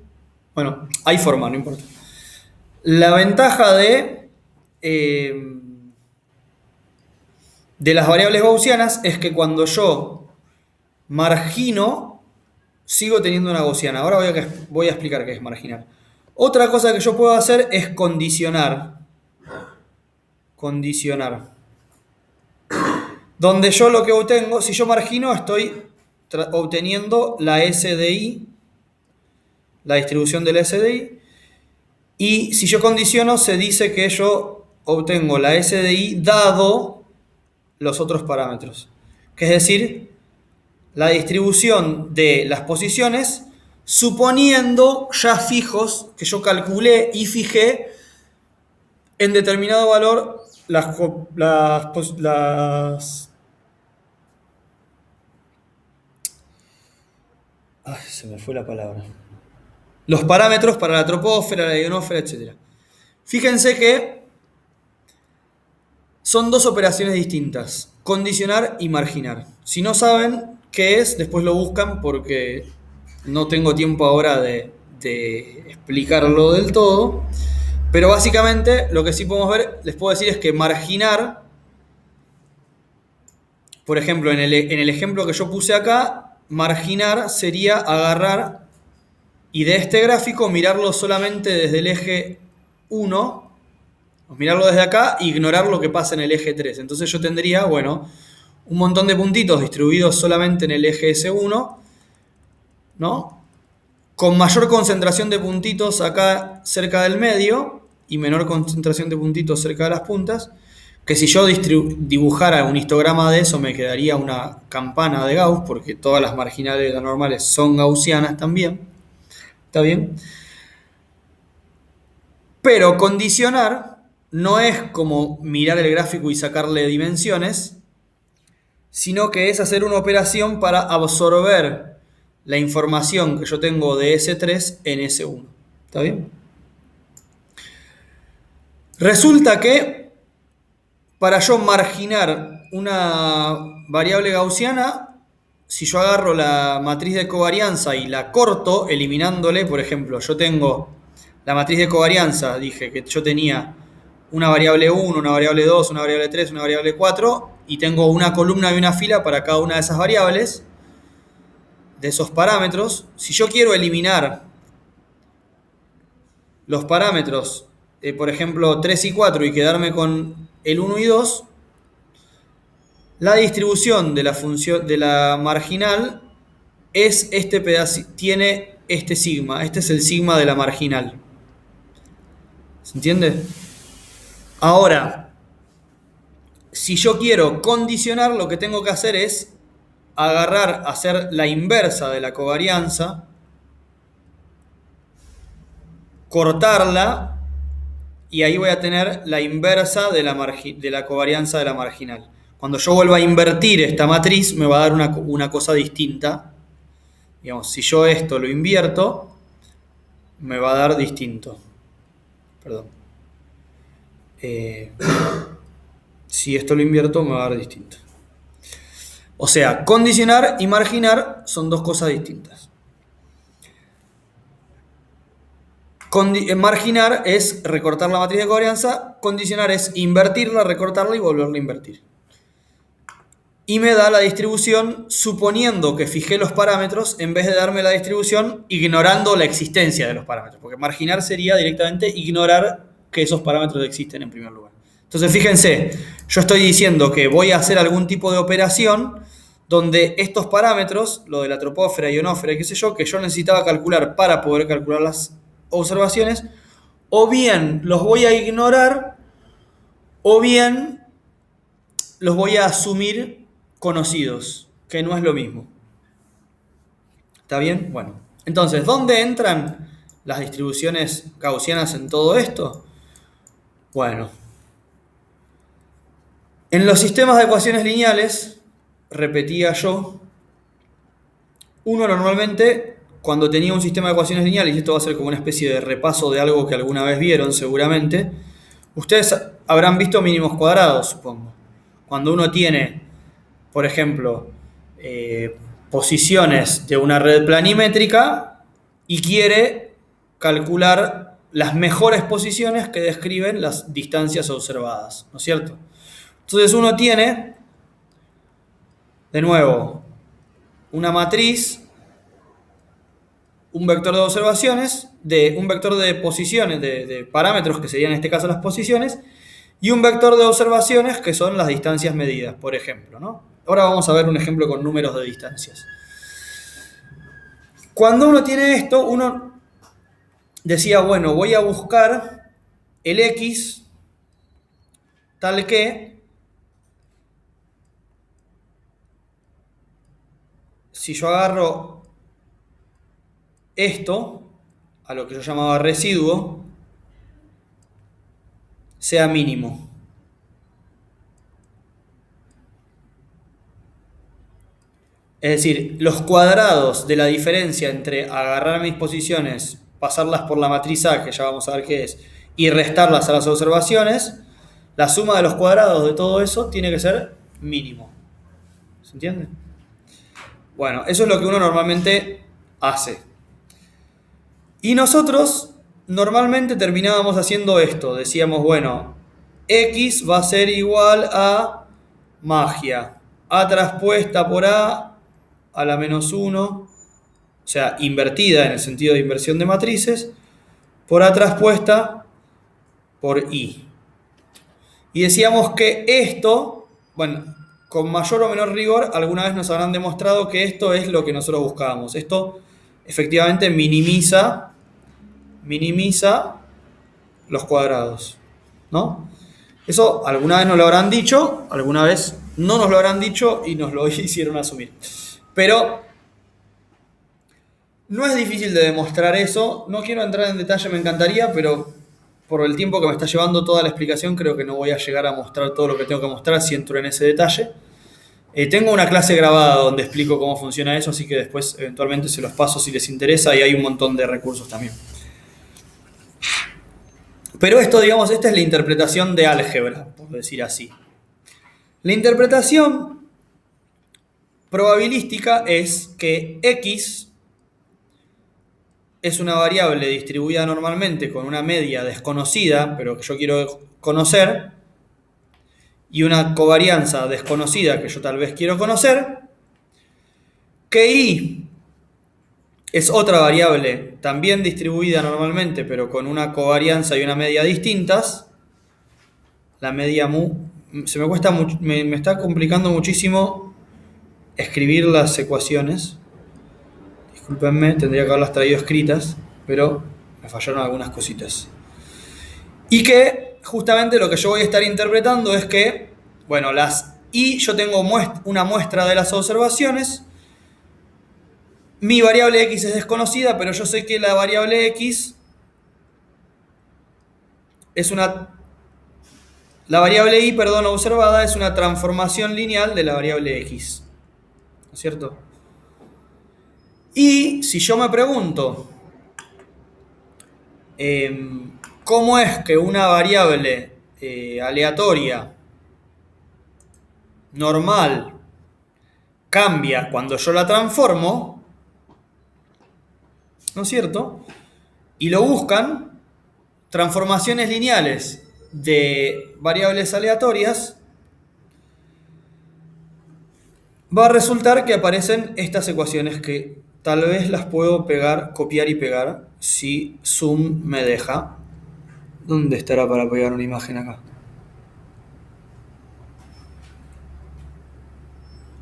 Bueno, hay forma, no importa. La ventaja de las variables gaussianas es que cuando yo margino, sigo teniendo una gaussiana. Ahora voy a explicar qué es marginar. Otra cosa que yo puedo hacer es condicionar. Donde yo lo que obtengo, si yo margino, estoy obteniendo la SDI, la distribución de la SDI, y si yo condiciono, se dice que yo obtengo la SDI dado los otros parámetros. Que es decir, la distribución de las posiciones suponiendo ya fijos que yo calculé y fijé en determinado valor se me fue la palabra. Los parámetros para la troposfera, la ionosfera, etc. Fíjense que son dos operaciones distintas, condicionar y marginar. Si no saben qué es, después lo buscan porque no tengo tiempo ahora de explicarlo del todo. Pero básicamente lo que sí podemos ver, les puedo decir es que marginar, por ejemplo, en el ejemplo que yo puse acá, marginar sería agarrar y de este gráfico mirarlo solamente desde el eje 1, mirarlo desde acá e ignorar lo que pasa en el eje 3. Entonces yo tendría, bueno, un montón de puntitos distribuidos solamente en el eje S1, ¿no? Con mayor concentración de puntitos acá cerca del medio y menor concentración de puntitos cerca de las puntas, que si yo dibujara un histograma de eso me quedaría una campana de Gauss, porque todas las marginales de las normales son gaussianas también. ¿Está bien? Pero condicionar no es como mirar el gráfico y sacarle dimensiones, sino que es hacer una operación para absorber la información que yo tengo de S3 en S1. ¿Está bien? Resulta que para yo marginar una variable gaussiana, si yo agarro la matriz de covarianza y la corto, eliminándole, por ejemplo, yo tengo la matriz de covarianza, dije que yo tenía una variable 1, una variable 2, una variable 3, una variable 4, y tengo una columna y una fila para cada una de esas variables, de esos parámetros. Si yo quiero eliminar los parámetros, por ejemplo, 3 y 4, y quedarme con el 1 y 2, la distribución de la función de la marginal es este pedacito, tiene este sigma. Este es el sigma de la marginal. ¿Se entiende? Ahora, si yo quiero condicionar, lo que tengo que hacer es agarrar, hacer la inversa de la covarianza, cortarla, y ahí voy a tener la inversa de la covarianza de la marginal. Cuando yo vuelva a invertir esta matriz, me va a dar una cosa distinta. Digamos, si yo esto lo invierto, me va a dar distinto. Perdón. Si esto lo invierto, me va a dar distinto. O sea, condicionar y marginar son dos cosas distintas. Marginar es recortar la matriz de covarianza, condicionar es invertirla, recortarla y volverla a invertir. Y me da la distribución suponiendo que fijé los parámetros en vez de darme la distribución ignorando la existencia de los parámetros. Porque marginar sería directamente ignorar que esos parámetros existen en primer lugar. Entonces fíjense, yo estoy diciendo que voy a hacer algún tipo de operación donde estos parámetros, lo de la tropósfera, ionósfera y qué sé yo, que yo necesitaba calcular para poder calcular las observaciones, o bien los voy a ignorar o bien los voy a asumir conocidos, que no es lo mismo. ¿Está bien? Bueno, entonces, ¿dónde entran las distribuciones gaussianas en todo esto? Bueno, en los sistemas de ecuaciones lineales, repetía yo, uno normalmente, cuando tenía un sistema de ecuaciones lineales, y esto va a ser como una especie de repaso de algo que alguna vez vieron seguramente, ustedes habrán visto mínimos cuadrados, supongo. Cuando uno tiene, por ejemplo, posiciones de una red planimétrica y quiere calcular las mejores posiciones que describen las distancias observadas, ¿no es cierto? Entonces uno tiene, de nuevo, una matriz, un vector de observaciones, un vector de posiciones, de parámetros, que serían en este caso las posiciones, y un vector de observaciones, que son las distancias medidas, por ejemplo, ¿no? Ahora vamos a ver un ejemplo con números de distancias. Cuando uno tiene esto, uno decía, bueno, voy a buscar el X tal que, si yo agarro esto, a lo que yo llamaba residuo, sea mínimo. Es decir, los cuadrados de la diferencia entre agarrar mis posiciones, pasarlas por la matriz A, que ya vamos a ver qué es, y restarlas a las observaciones, la suma de los cuadrados de todo eso tiene que ser mínimo. ¿Se entiende? Bueno, eso es lo que uno normalmente hace. Y nosotros normalmente terminábamos haciendo esto. Decíamos, bueno, X va a ser igual a magia. A traspuesta por A la menos 1, o sea, invertida en el sentido de inversión de matrices, por A traspuesta por I. Y decíamos que esto, bueno, con mayor o menor rigor, alguna vez nos habrán demostrado que esto es lo que nosotros buscábamos. Esto efectivamente minimiza los cuadrados, ¿no? Eso alguna vez nos lo habrán dicho, alguna vez no nos lo habrán dicho y nos lo hicieron asumir. Pero no es difícil de demostrar eso. No quiero entrar en detalle, me encantaría, pero por el tiempo que me está llevando toda la explicación, creo que no voy a llegar a mostrar todo lo que tengo que mostrar si entro en ese detalle. Tengo una clase grabada donde explico cómo funciona eso, así que después eventualmente se los paso si les interesa, y hay un montón de recursos también. Pero esto, digamos, esta es la interpretación de álgebra, por decir así. La interpretación probabilística es que X es una variable distribuida normalmente con una media desconocida, pero que yo quiero conocer, y una covarianza desconocida que yo tal vez quiero conocer, que Y es otra variable también distribuida normalmente, pero con una covarianza y una media distintas. La media mu, se me cuesta mucho, me está complicando muchísimo escribir las ecuaciones. Discúlpenme, tendría que haberlas traído escritas, pero me fallaron algunas cositas. Y que justamente lo que yo voy a estar interpretando es que, bueno, las Y, yo tengo una muestra de las observaciones. Mi variable X es desconocida, pero yo sé que la variable X es una... La variable Y, perdón, observada es una transformación lineal de la variable X. ¿No es cierto? Y si yo me pregunto cómo es que una variable aleatoria normal cambia cuando yo la transformo, ¿no es cierto? Y lo buscan, transformaciones lineales de variables aleatorias, va a resultar que aparecen estas ecuaciones que tal vez las puedo pegar, copiar y pegar si Zoom me deja. ¿Dónde estará para pegar una imagen acá?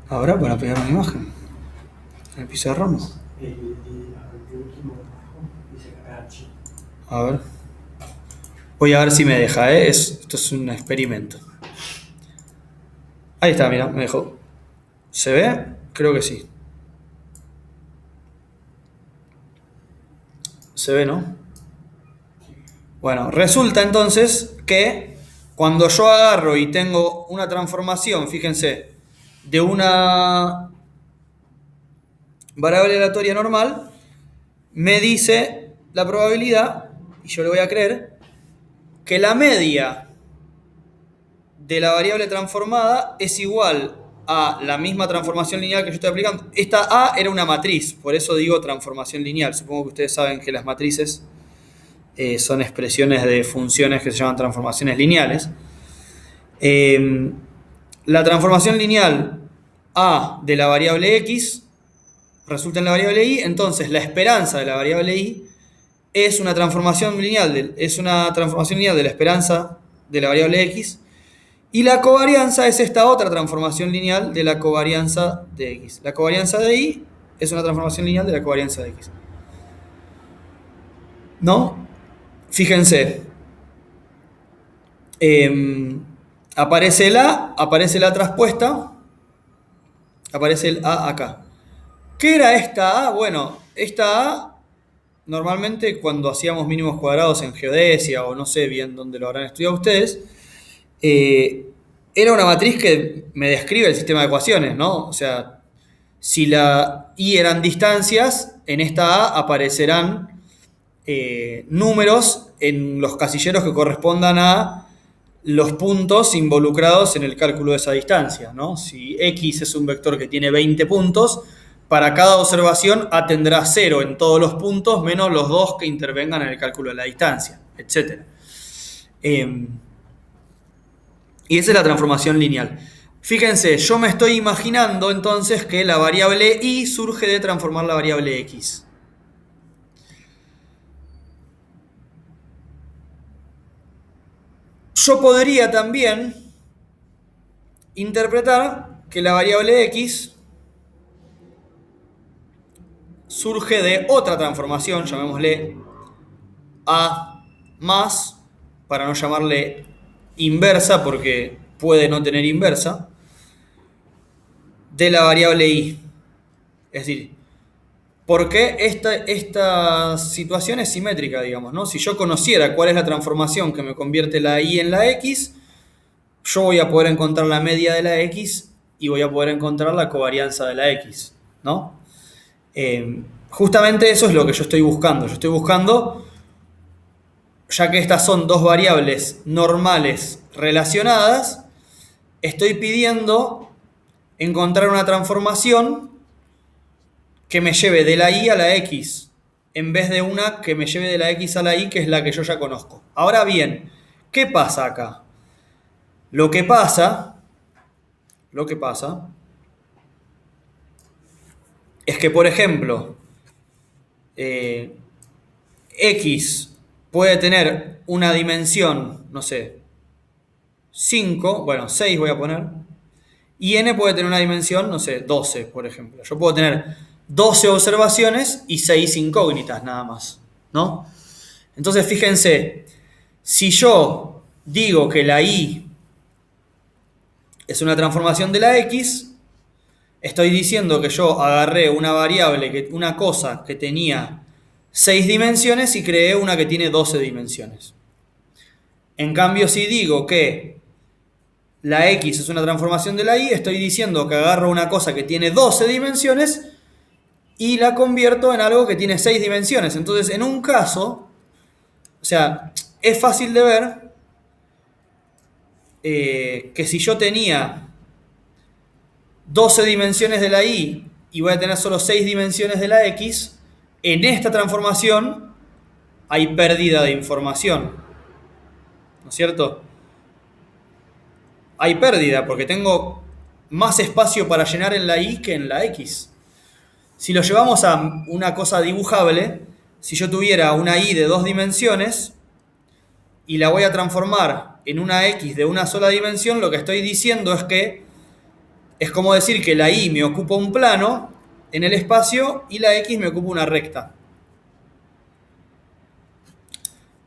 ¿Ahora para pegar una imagen? ¿En el pizarrón? A ver. Voy a ver si me deja, ¿eh? Esto es un experimento. Ahí está, mira, me dejó. ¿Se ve? Creo que sí. ¿Se ve, no? Bueno, resulta entonces que cuando yo agarro y tengo una transformación, fíjense, de una variable aleatoria normal, me dice la probabilidad, y yo le voy a creer, que la media de la variable transformada es igual a la misma transformación lineal que yo estoy aplicando. Esta A era una matriz, por eso digo transformación lineal. Supongo que ustedes saben que las matrices son expresiones de funciones que se llaman transformaciones lineales. La transformación lineal A de la variable X resulta en la variable Y, entonces la esperanza de la variable Y es una transformación lineal de la esperanza de la variable X, y la covarianza es esta otra transformación lineal de la covarianza de X. La covarianza de Y es una transformación lineal de la covarianza de X. ¿No? Fíjense. Aparece el A, aparece la traspuesta, aparece el A acá. ¿Qué era esta A? Bueno, esta A, normalmente cuando hacíamos mínimos cuadrados en geodesia, o no sé bien dónde lo habrán estudiado ustedes, era una matriz que me describe el sistema de ecuaciones, ¿no? O sea, si la Y eran distancias, en esta A aparecerán números en los casilleros que correspondan a los puntos involucrados en el cálculo de esa distancia, ¿no? Si X es un vector que tiene 20 puntos, para cada observación A tendrá 0 en todos los puntos, menos los 2 que intervengan en el cálculo de la distancia, etc. Y esa es la transformación lineal. Fíjense, yo me estoy imaginando entonces que la variable Y surge de transformar la variable X. Yo podría también interpretar que la variable X surge de otra transformación, llamémosle A más, para no llamarle inversa, porque puede no tener inversa, de la variable Y. Es decir, porque esta situación es simétrica, digamos, ¿no? Si yo conociera cuál es la transformación que me convierte la Y en la X, yo voy a poder encontrar la media de la X y voy a poder encontrar la covarianza de la X, ¿no? Justamente eso es lo que yo estoy buscando. Yo estoy buscando, ya que estas son dos variables normales relacionadas, estoy pidiendo encontrar una transformación que me lleve de la y a la x, en vez de una que me lleve de la x a la y, que es la que yo ya conozco. Ahora bien, ¿qué pasa acá? Lo que pasa es que, por ejemplo, x puede tener una dimensión, no sé, 5, bueno, 6 voy a poner, y n puede tener una dimensión, no sé, 12, por ejemplo. Yo puedo tener 12 observaciones y 6 incógnitas nada más, ¿no? Entonces, fíjense, si yo digo que la y es una transformación de la x, estoy diciendo que yo agarré una variable, una cosa que tenía 6 dimensiones y creé una que tiene 12 dimensiones. En cambio, si digo que la x es una transformación de la y, estoy diciendo que agarro una cosa que tiene 12 dimensiones y la convierto en algo que tiene 6 dimensiones. Entonces, en un caso, o sea, es fácil de ver que si yo tenía 12 dimensiones de la y voy a tener solo 6 dimensiones de la x, en esta transformación hay pérdida de información, ¿no es cierto? Hay pérdida porque tengo más espacio para llenar en la y que en la x. Si lo llevamos a una cosa dibujable, si yo tuviera una y de 2 dimensiones y la voy a transformar en una x de una sola dimensión, lo que estoy diciendo es que es como decir que la y me ocupa un plano en el espacio y la x me ocupa una recta.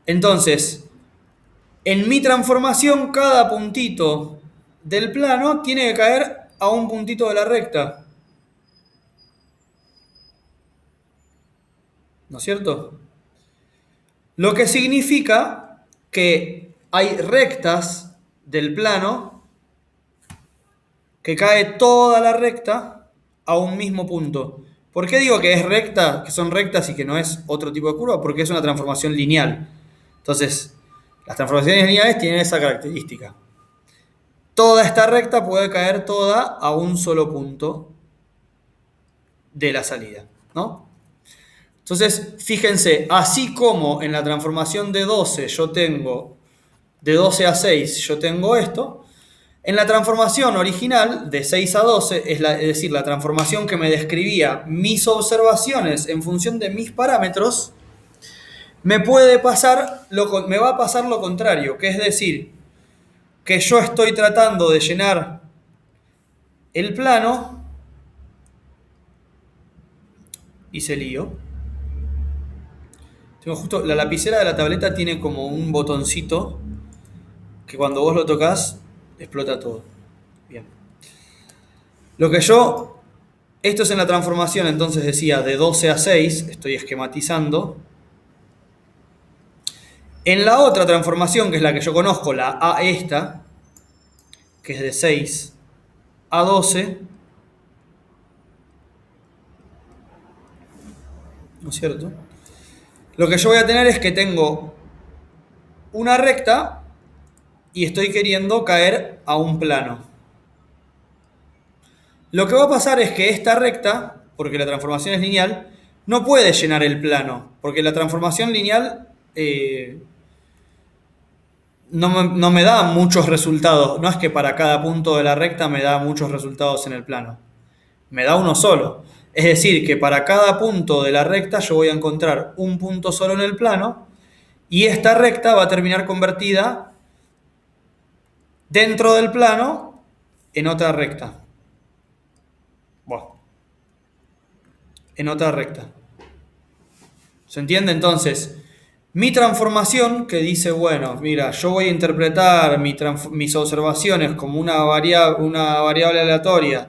Entonces, en mi transformación, cada puntito del plano tiene que caer a un puntito de la recta. ¿No es cierto? Lo que significa que hay rectas del plano que cae toda la recta a un mismo punto. ¿Por qué digo que es recta, que son rectas y que no es otro tipo de curva? Porque es una transformación lineal. Entonces, las transformaciones lineales tienen esa característica. Toda esta recta puede caer toda a un solo punto de la salida, ¿no? Entonces, fíjense, así como en la transformación de 12 yo tengo, de 12 a 6 yo tengo esto, en la transformación original de 6 a 12, es decir, la transformación que me describía mis observaciones en función de mis parámetros, me va a pasar lo contrario, que es decir, que yo estoy tratando de llenar el plano, hice lío. Tengo justo, la lapicera de la tableta tiene como un botoncito que cuando vos lo tocas explota todo. Bien. Esto es en la transformación, entonces decía de 12 a 6, estoy esquematizando. En la otra transformación, que es la que yo conozco, la A esta, que es de 6 a 12, ¿no es cierto? Lo que yo voy a tener es que tengo una recta y estoy queriendo caer a un plano. Lo que va a pasar es que esta recta, porque la transformación es lineal, no puede llenar el plano, porque la transformación lineal no me da muchos resultados. No es que para cada punto de la recta me da muchos resultados en el plano. Me da uno solo. Es decir, que para cada punto de la recta yo voy a encontrar un punto solo en el plano y esta recta va a terminar convertida dentro del plano en otra recta. Bueno, en otra recta. ¿Se entiende? Entonces, mi transformación que dice, bueno, mira, yo voy a interpretar mis observaciones como una variable aleatoria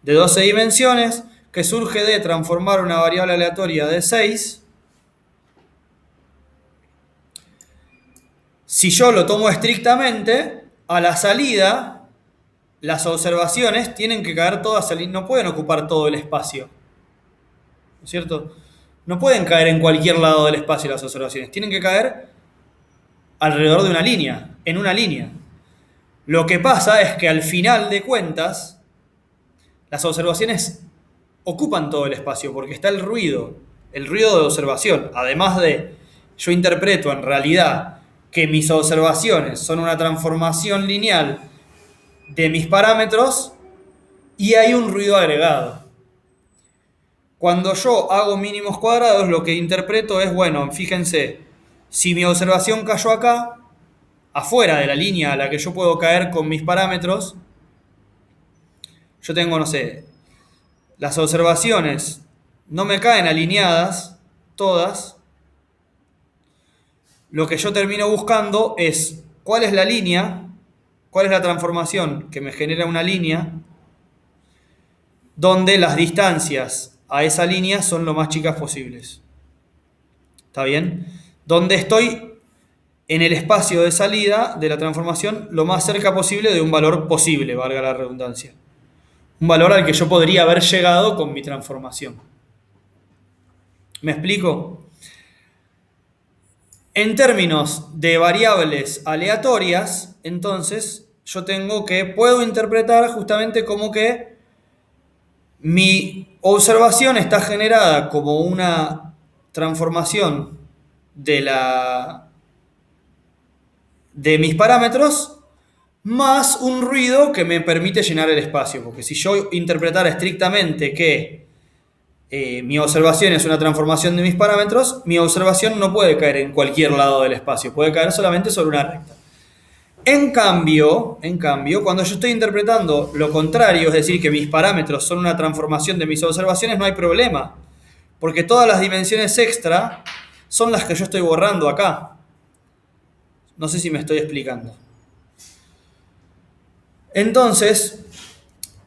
de 12 dimensiones que surge de transformar una variable aleatoria de 6. Si yo lo tomo estrictamente, a la salida, las observaciones tienen que caer todas, no pueden ocupar todo el espacio. ¿No es cierto? No pueden caer en cualquier lado del espacio las observaciones. Tienen que caer alrededor de una línea, en una línea. Lo que pasa es que al final de cuentas, las observaciones ocupan todo el espacio porque está el ruido de observación. Además de, yo interpreto en realidad que mis observaciones son una transformación lineal de mis parámetros y hay un ruido agregado. Cuando yo hago mínimos cuadrados, lo que interpreto es, bueno, fíjense, si mi observación cayó acá, afuera de la línea a la que yo puedo caer con mis parámetros, yo tengo, no sé, las observaciones no me caen alineadas, todas. Lo que yo termino buscando es cuál es la línea, cuál es la transformación que me genera una línea, donde las distancias a esa línea son lo más chicas posibles. ¿Está bien? Donde estoy en el espacio de salida de la transformación lo más cerca posible de un valor posible, valga la redundancia. Un valor al que yo podría haber llegado con mi transformación. ¿Me explico? En términos de variables aleatorias, entonces, yo puedo interpretar justamente como que mi observación está generada como una transformación de mis parámetros más un ruido que me permite llenar el espacio. Porque si yo interpretara estrictamente que mi observación es una transformación de mis parámetros, mi observación no puede caer en cualquier lado del espacio, puede caer solamente sobre una recta. En cambio, cuando yo estoy interpretando lo contrario, es decir, que mis parámetros son una transformación de mis observaciones, no hay problema, porque todas las dimensiones extra son las que yo estoy borrando acá. No sé si me estoy explicando. Entonces,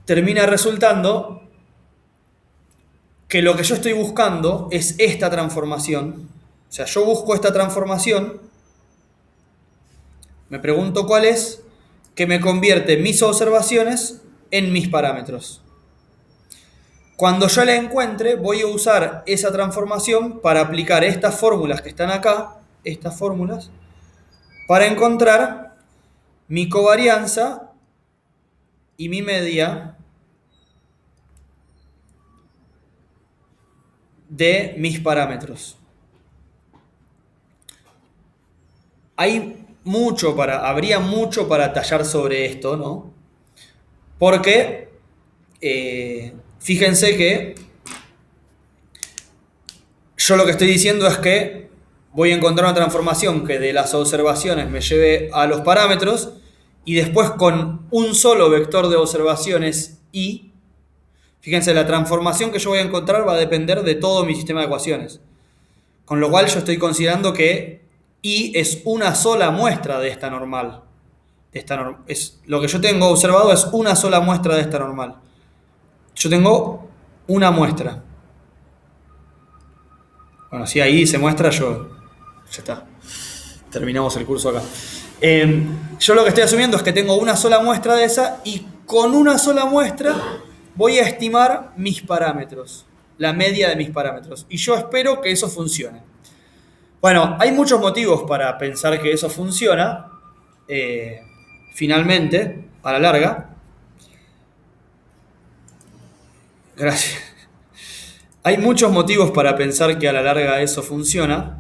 termina resultando que lo que yo estoy buscando es esta transformación. O sea, yo busco esta transformación, me pregunto cuál es, que me convierte mis observaciones en mis parámetros. Cuando yo la encuentre, voy a usar esa transformación para aplicar estas fórmulas que están acá, estas fórmulas, para encontrar mi covarianza y mi media de mis parámetros. Habría mucho para tallar sobre esto, ¿no? Porque fíjense que yo lo que estoy diciendo es que voy a encontrar una transformación que de las observaciones me lleve a los parámetros y después con un solo vector de observaciones y, fíjense, la transformación que yo voy a encontrar va a depender de todo mi sistema de ecuaciones. Con lo cual yo estoy considerando que I es una sola muestra de esta normal. Lo que yo tengo observado es una sola muestra de esta normal. Yo tengo una muestra. Bueno, si ahí se muestra, ya está. Terminamos el curso acá. Yo lo que estoy asumiendo es que tengo una sola muestra de esa y con una sola muestra voy a estimar mis parámetros, la media de mis parámetros. Y yo espero que eso funcione. Bueno, hay muchos motivos para pensar que eso funciona, finalmente, a la larga. Gracias. Hay muchos motivos para pensar que a la larga eso funciona.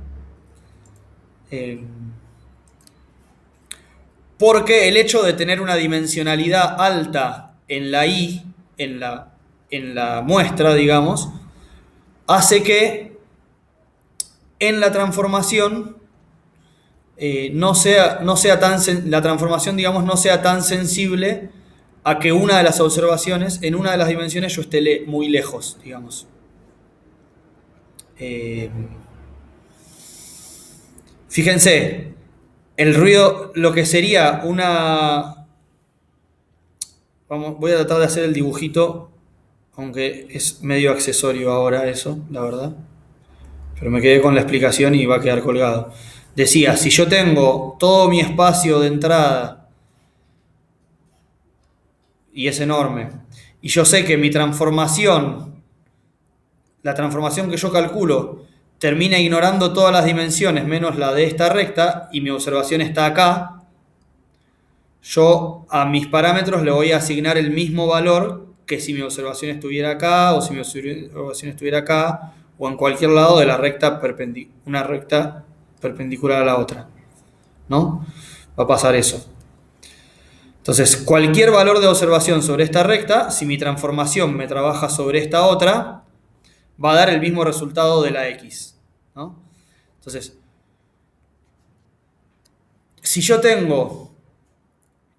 Porque el hecho de tener una dimensionalidad alta en la I, en la muestra, digamos, hace que en la transformación la transformación, digamos, no sea tan sensible a que una de las observaciones, en una de las dimensiones, yo esté muy lejos, digamos. Fíjense, el ruido, lo que sería voy a tratar de hacer el dibujito, aunque es medio accesorio ahora eso, la verdad. Pero me quedé con la explicación y va a quedar colgado. Decía, si yo tengo todo mi espacio de entrada y es enorme, y yo sé que mi transformación, la transformación que yo calculo, termina ignorando todas las dimensiones menos la de esta recta y mi observación está acá, yo a mis parámetros le voy a asignar el mismo valor que si mi observación estuviera acá, o si mi observación estuviera acá, o en cualquier lado de la recta una recta perpendicular a la otra, ¿no? Va a pasar eso. Entonces, cualquier valor de observación sobre esta recta, si mi transformación me trabaja sobre esta otra, va a dar el mismo resultado de la X, ¿no? Entonces, si yo tengo,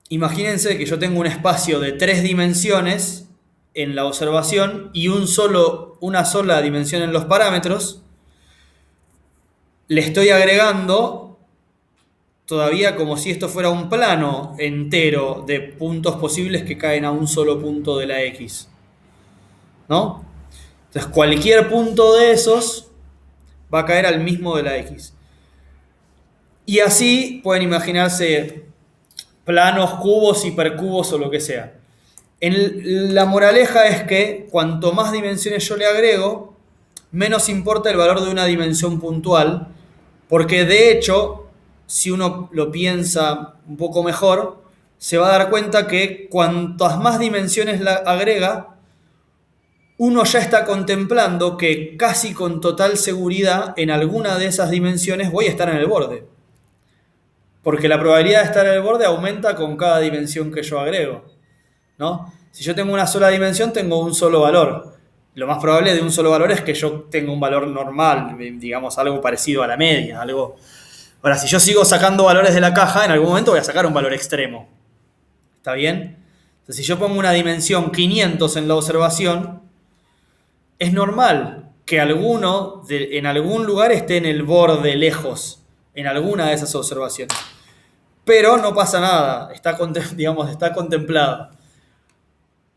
imagínense que yo tengo un espacio de 3 dimensiones en la observación y una sola dimensión en los parámetros, le estoy agregando todavía como si esto fuera un plano entero de puntos posibles que caen a un solo punto de la X, ¿no? Entonces cualquier punto de esos va a caer al mismo de la X. Y así pueden imaginarse planos, cubos, hipercubos o lo que sea. La moraleja es que cuanto más dimensiones yo le agrego, menos importa el valor de una dimensión puntual, porque de hecho, si uno lo piensa un poco mejor, se va a dar cuenta que cuantas más dimensiones la agrega, uno ya está contemplando que casi con total seguridad en alguna de esas dimensiones voy a estar en el borde. Porque la probabilidad de estar en el borde aumenta con cada dimensión que yo agrego, ¿no? Si yo tengo una sola dimensión, tengo un solo valor. Lo más probable de un solo valor es que yo tenga un valor normal, digamos algo parecido a la media. Ahora, si yo sigo sacando valores de la caja, en algún momento voy a sacar un valor extremo. ¿Está bien? Entonces, si yo pongo una dimensión 500 en la observación, es normal que en algún lugar esté en el borde lejos, en alguna de esas observaciones. Pero no pasa nada, está contemplado.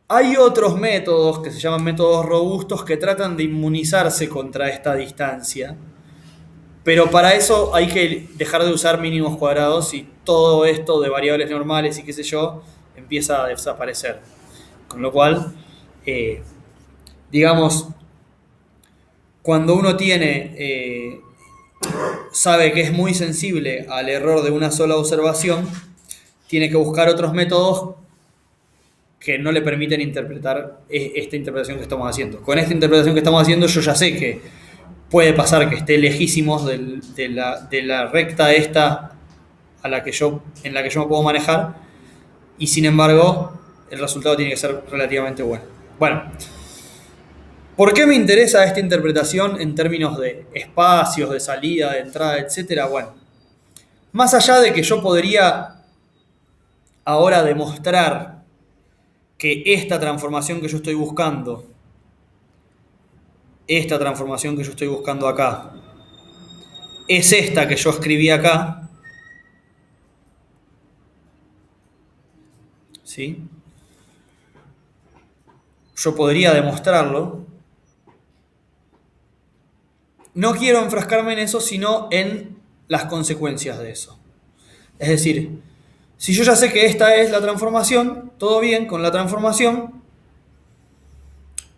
Hay otros métodos que se llaman métodos robustos que tratan de inmunizarse contra esta distancia, pero para eso hay que dejar de usar mínimos cuadrados y todo esto de variables normales y qué sé yo empieza a desaparecer. Con lo cual, digamos, cuando uno sabe que es muy sensible al error de una sola observación, tiene que buscar otros métodos que no le permiten interpretar esta interpretación que estamos haciendo. Con esta interpretación que estamos haciendo, yo ya sé que puede pasar que esté lejísimos de la recta esta en la que yo me puedo manejar, y sin embargo, el resultado tiene que ser relativamente bueno. Bueno, ¿por qué me interesa esta interpretación en términos de espacios, de salida, de entrada, etcétera? Bueno, más allá de que yo podría ahora demostrar que esta transformación que yo estoy buscando acá, es esta que yo escribí acá, ¿sí? Yo podría demostrarlo. No quiero enfrascarme en eso, sino en las consecuencias de eso. Es decir, si yo ya sé que esta es la transformación, todo bien con la transformación,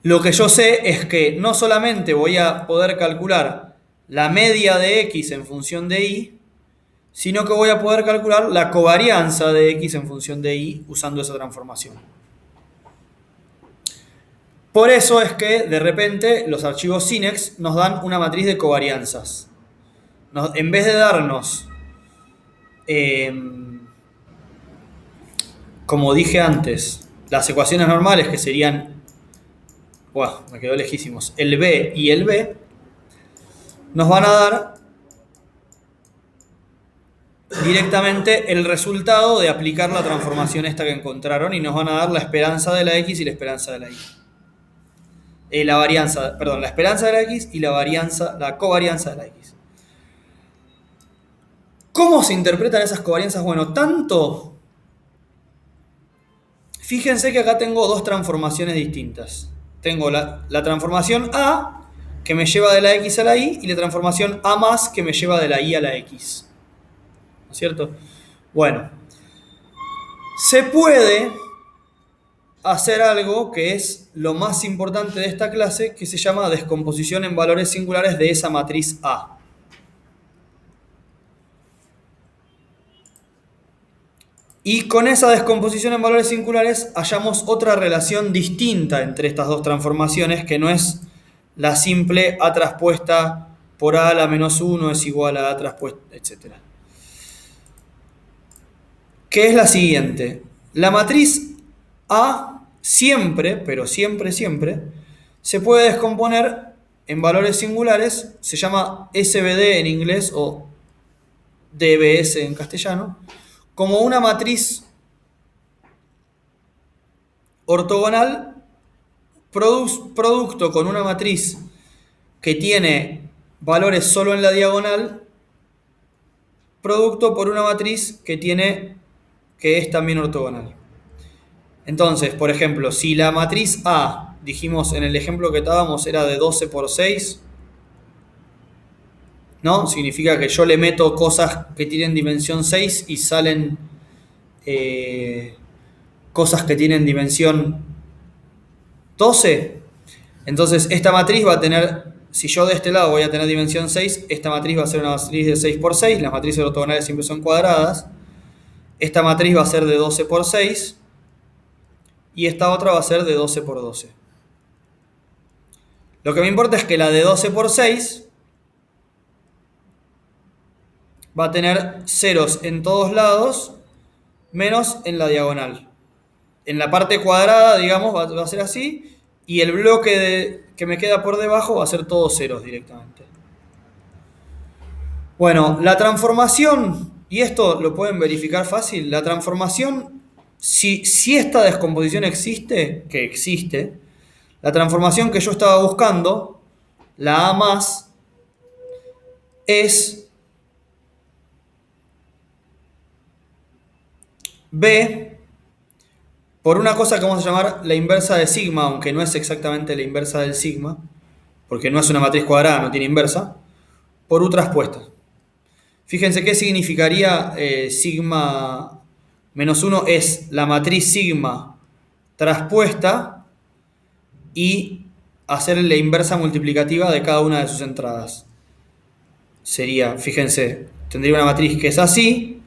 lo que yo sé es que no solamente voy a poder calcular la media de x en función de y, sino que voy a poder calcular la covarianza de x en función de y usando esa transformación. Por eso es que de repente los archivos Sinex nos dan una matriz de covarianzas. En vez de darnos, como dije antes, las ecuaciones normales que serían, me quedó lejísimos, el B y el B, nos van a dar directamente el resultado de aplicar la transformación esta que encontraron, y nos van a dar la esperanza de la X y la esperanza de la Y. La esperanza de la X y la covarianza de la X. ¿Cómo se interpretan esas covarianzas? Bueno, fíjense que acá tengo dos transformaciones distintas. Tengo la transformación A, que me lleva de la X a la Y, y la transformación A más, que me lleva de la Y a la X. ¿No es cierto? Bueno, se puede hacer algo que es lo más importante de esta clase, que se llama descomposición en valores singulares de esa matriz A. Y con esa descomposición en valores singulares hallamos otra relación distinta entre estas dos transformaciones, que no es la simple A traspuesta por A a la menos 1 es igual a A traspuesta, etc. Que es la siguiente. La matriz A siempre, pero siempre, siempre, se puede descomponer en valores singulares, se llama SVD en inglés o DBS en castellano, como una matriz ortogonal producto con una matriz que tiene valores solo en la diagonal, producto por una matriz que es también ortogonal. Entonces, por ejemplo, si la matriz A, dijimos en el ejemplo que estábamos, era de 12 por 6, ¿no? Significa que yo le meto cosas que tienen dimensión 6 y salen cosas que tienen dimensión 12. Entonces, esta matriz va a tener, si yo de este lado voy a tener dimensión 6, esta matriz va a ser una matriz de 6 por 6, las matrices ortogonales siempre son cuadradas. Esta matriz va a ser de 12 por 6 y esta otra va a ser de 12 por 12. Lo que me importa es que la de 12 por 6 va a tener ceros en todos lados, menos en la diagonal. En la parte cuadrada, digamos, va a ser así, y el bloque que me queda por debajo va a ser todos ceros directamente. Bueno, la transformación, y esto lo pueden verificar fácil, la transformación, si esta descomposición existe, que existe, la transformación que yo estaba buscando, la A más, es B por una cosa que vamos a llamar la inversa de sigma, aunque no es exactamente la inversa del sigma, porque no es una matriz cuadrada, no tiene inversa, por U traspuesta. Fíjense qué significaría sigma menos 1 es la matriz sigma traspuesta y hacer la inversa multiplicativa de cada una de sus entradas. Sería, fíjense, tendría una matriz que es así,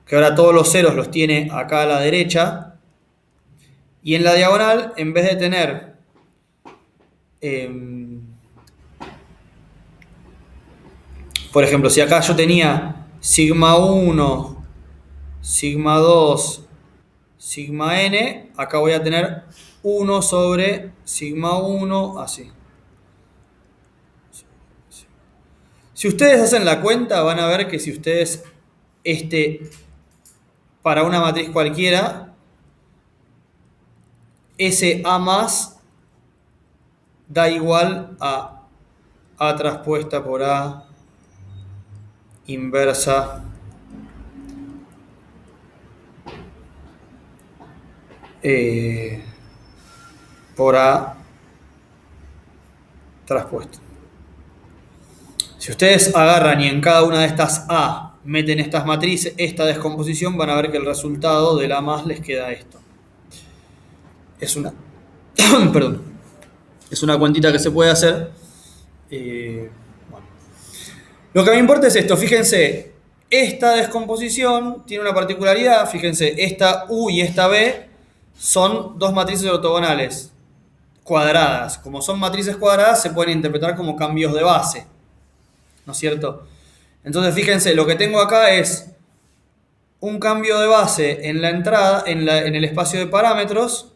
que ahora todos los ceros los tiene acá a la derecha, y en la diagonal, en vez de tener por ejemplo, si acá yo tenía sigma 1, sigma 2, sigma n, acá voy a tener 1 sobre sigma 1, así. Si ustedes hacen la cuenta, van a ver que si ustedes, para una matriz cualquiera, ese A más da igual a A traspuesta por A inversa por A traspuesta. Si ustedes agarran y en cada una de estas A meten estas matrices, esta descomposición, van a ver que el resultado del A más les queda esto. Es una perdón, es una cuentita que se puede hacer. Bueno. Lo que me importa es esto, fíjense, esta descomposición tiene una particularidad, fíjense, esta U y esta B son dos matrices ortogonales cuadradas. Como son matrices cuadradas, se pueden interpretar como cambios de base, ¿no es cierto? Entonces, fíjense, lo que tengo acá es un cambio de base en la entrada, en el espacio de parámetros.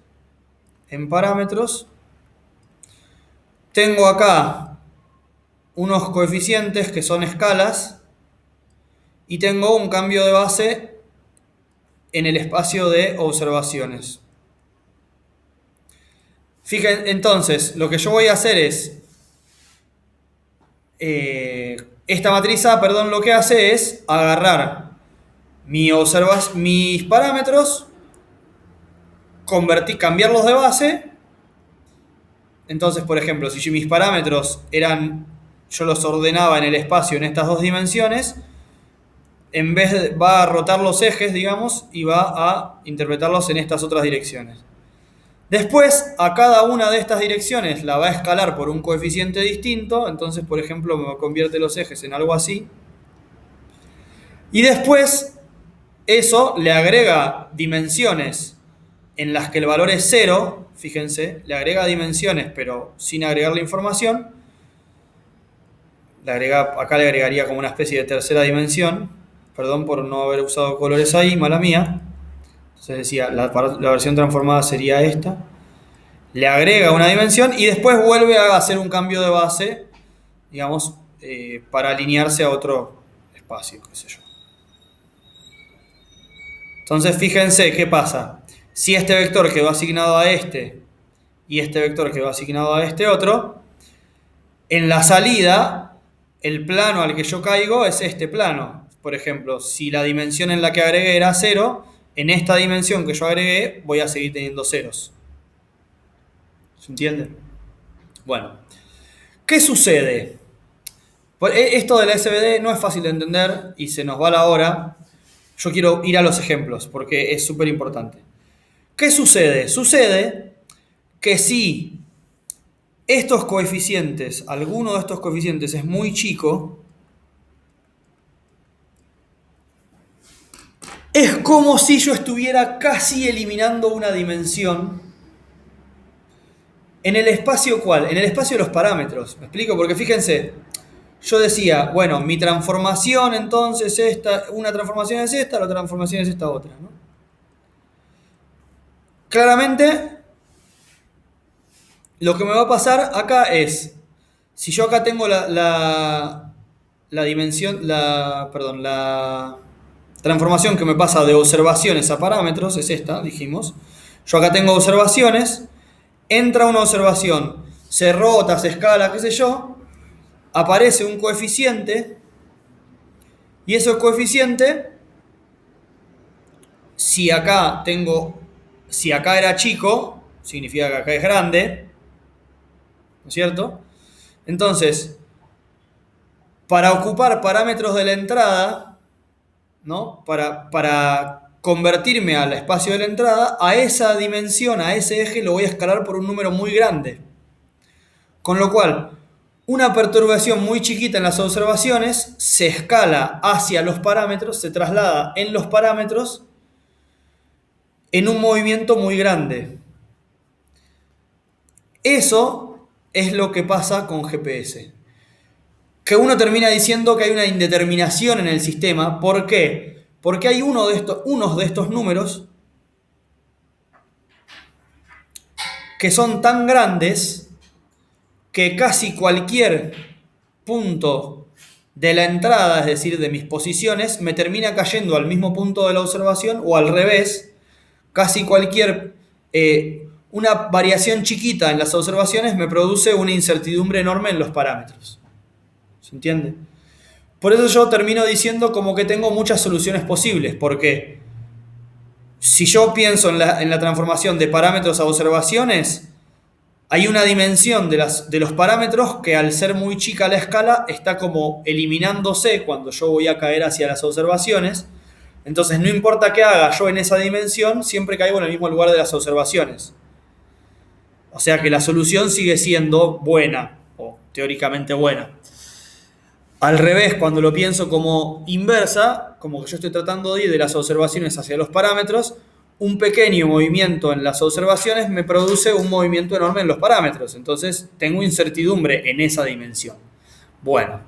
En parámetros, tengo acá unos coeficientes que son escalas y tengo un cambio de base en el espacio de observaciones. Fíjense, entonces, lo que yo voy a hacer es, esta matriz A, perdón, lo que hace es agarrar mis parámetros, cambiarlos de base. Entonces, por ejemplo, si mis parámetros yo los ordenaba en el espacio en estas dos dimensiones, en vez va a rotar los ejes, digamos, y va a interpretarlos en estas otras direcciones. Después, a cada una de estas direcciones la va a escalar por un coeficiente distinto. Entonces, por ejemplo, me convierte los ejes en algo así. Y después, eso le agrega dimensiones en las que el valor es 0, fíjense, le agrega dimensiones pero sin agregarle información, acá le agregaría como una especie de tercera dimensión, perdón por no haber usado colores ahí, mala mía, entonces decía, la versión transformada sería esta, le agrega una dimensión y después vuelve a hacer un cambio de base, digamos, para alinearse a otro espacio, qué sé yo. Entonces fíjense qué pasa. Si este vector quedó asignado a este y este vector quedó asignado a este otro, en la salida el plano al que yo caigo es este plano. Por ejemplo, si la dimensión en la que agregué era 0, en esta dimensión que yo agregué voy a seguir teniendo ceros. ¿Se entiende? Bueno, ¿qué sucede? Esto de la SVD no es fácil de entender y se nos va la hora. Yo quiero ir a los ejemplos porque es súper importante. ¿Qué sucede? Sucede que si estos coeficientes, alguno de estos coeficientes es muy chico, es como si yo estuviera casi eliminando una dimensión. ¿En el espacio cuál? En el espacio de los parámetros. ¿Me explico? Porque fíjense, yo decía, bueno, mi transformación entonces una transformación es esta, la otra transformación es esta otra, ¿no? Claramente, lo que me va a pasar acá es, si yo acá tengo la dimensión, perdón, la transformación que me pasa de observaciones a parámetros, es esta, dijimos. Yo acá tengo observaciones, entra una observación, se rota, se escala, qué sé yo, aparece un coeficiente, y ese coeficiente, si acá era chico, significa que acá es grande, ¿no es cierto? Entonces, para ocupar parámetros de la entrada, ¿no? Para convertirme al espacio de la entrada, a esa dimensión, a ese eje, lo voy a escalar por un número muy grande. Con lo cual, una perturbación muy chiquita en las observaciones se escala hacia los parámetros, se traslada en los parámetros en un movimiento muy grande. Eso es lo que pasa con GPS. Que uno termina diciendo que hay una indeterminación en el sistema. ¿Por qué? Porque hay unos de estos números que son tan grandes que casi cualquier punto de la entrada, es decir, de mis posiciones, me termina cayendo al mismo punto de la observación o al revés. Casi cualquier, una variación chiquita en las observaciones me produce una incertidumbre enorme en los parámetros. ¿Se entiende? Por eso yo termino diciendo como que tengo muchas soluciones posibles, porque si yo pienso en la transformación de parámetros a observaciones, hay una dimensión de los parámetros que al ser muy chica la escala está como eliminándose cuando yo voy a caer hacia las observaciones. Entonces no importa qué haga yo en esa dimensión, siempre caigo en el mismo lugar de las observaciones. O sea que la solución sigue siendo buena, o teóricamente buena. Al revés, cuando lo pienso como inversa, como que yo estoy tratando de ir de las observaciones hacia los parámetros, un pequeño movimiento en las observaciones me produce un movimiento enorme en los parámetros. Entonces tengo incertidumbre en esa dimensión. Bueno,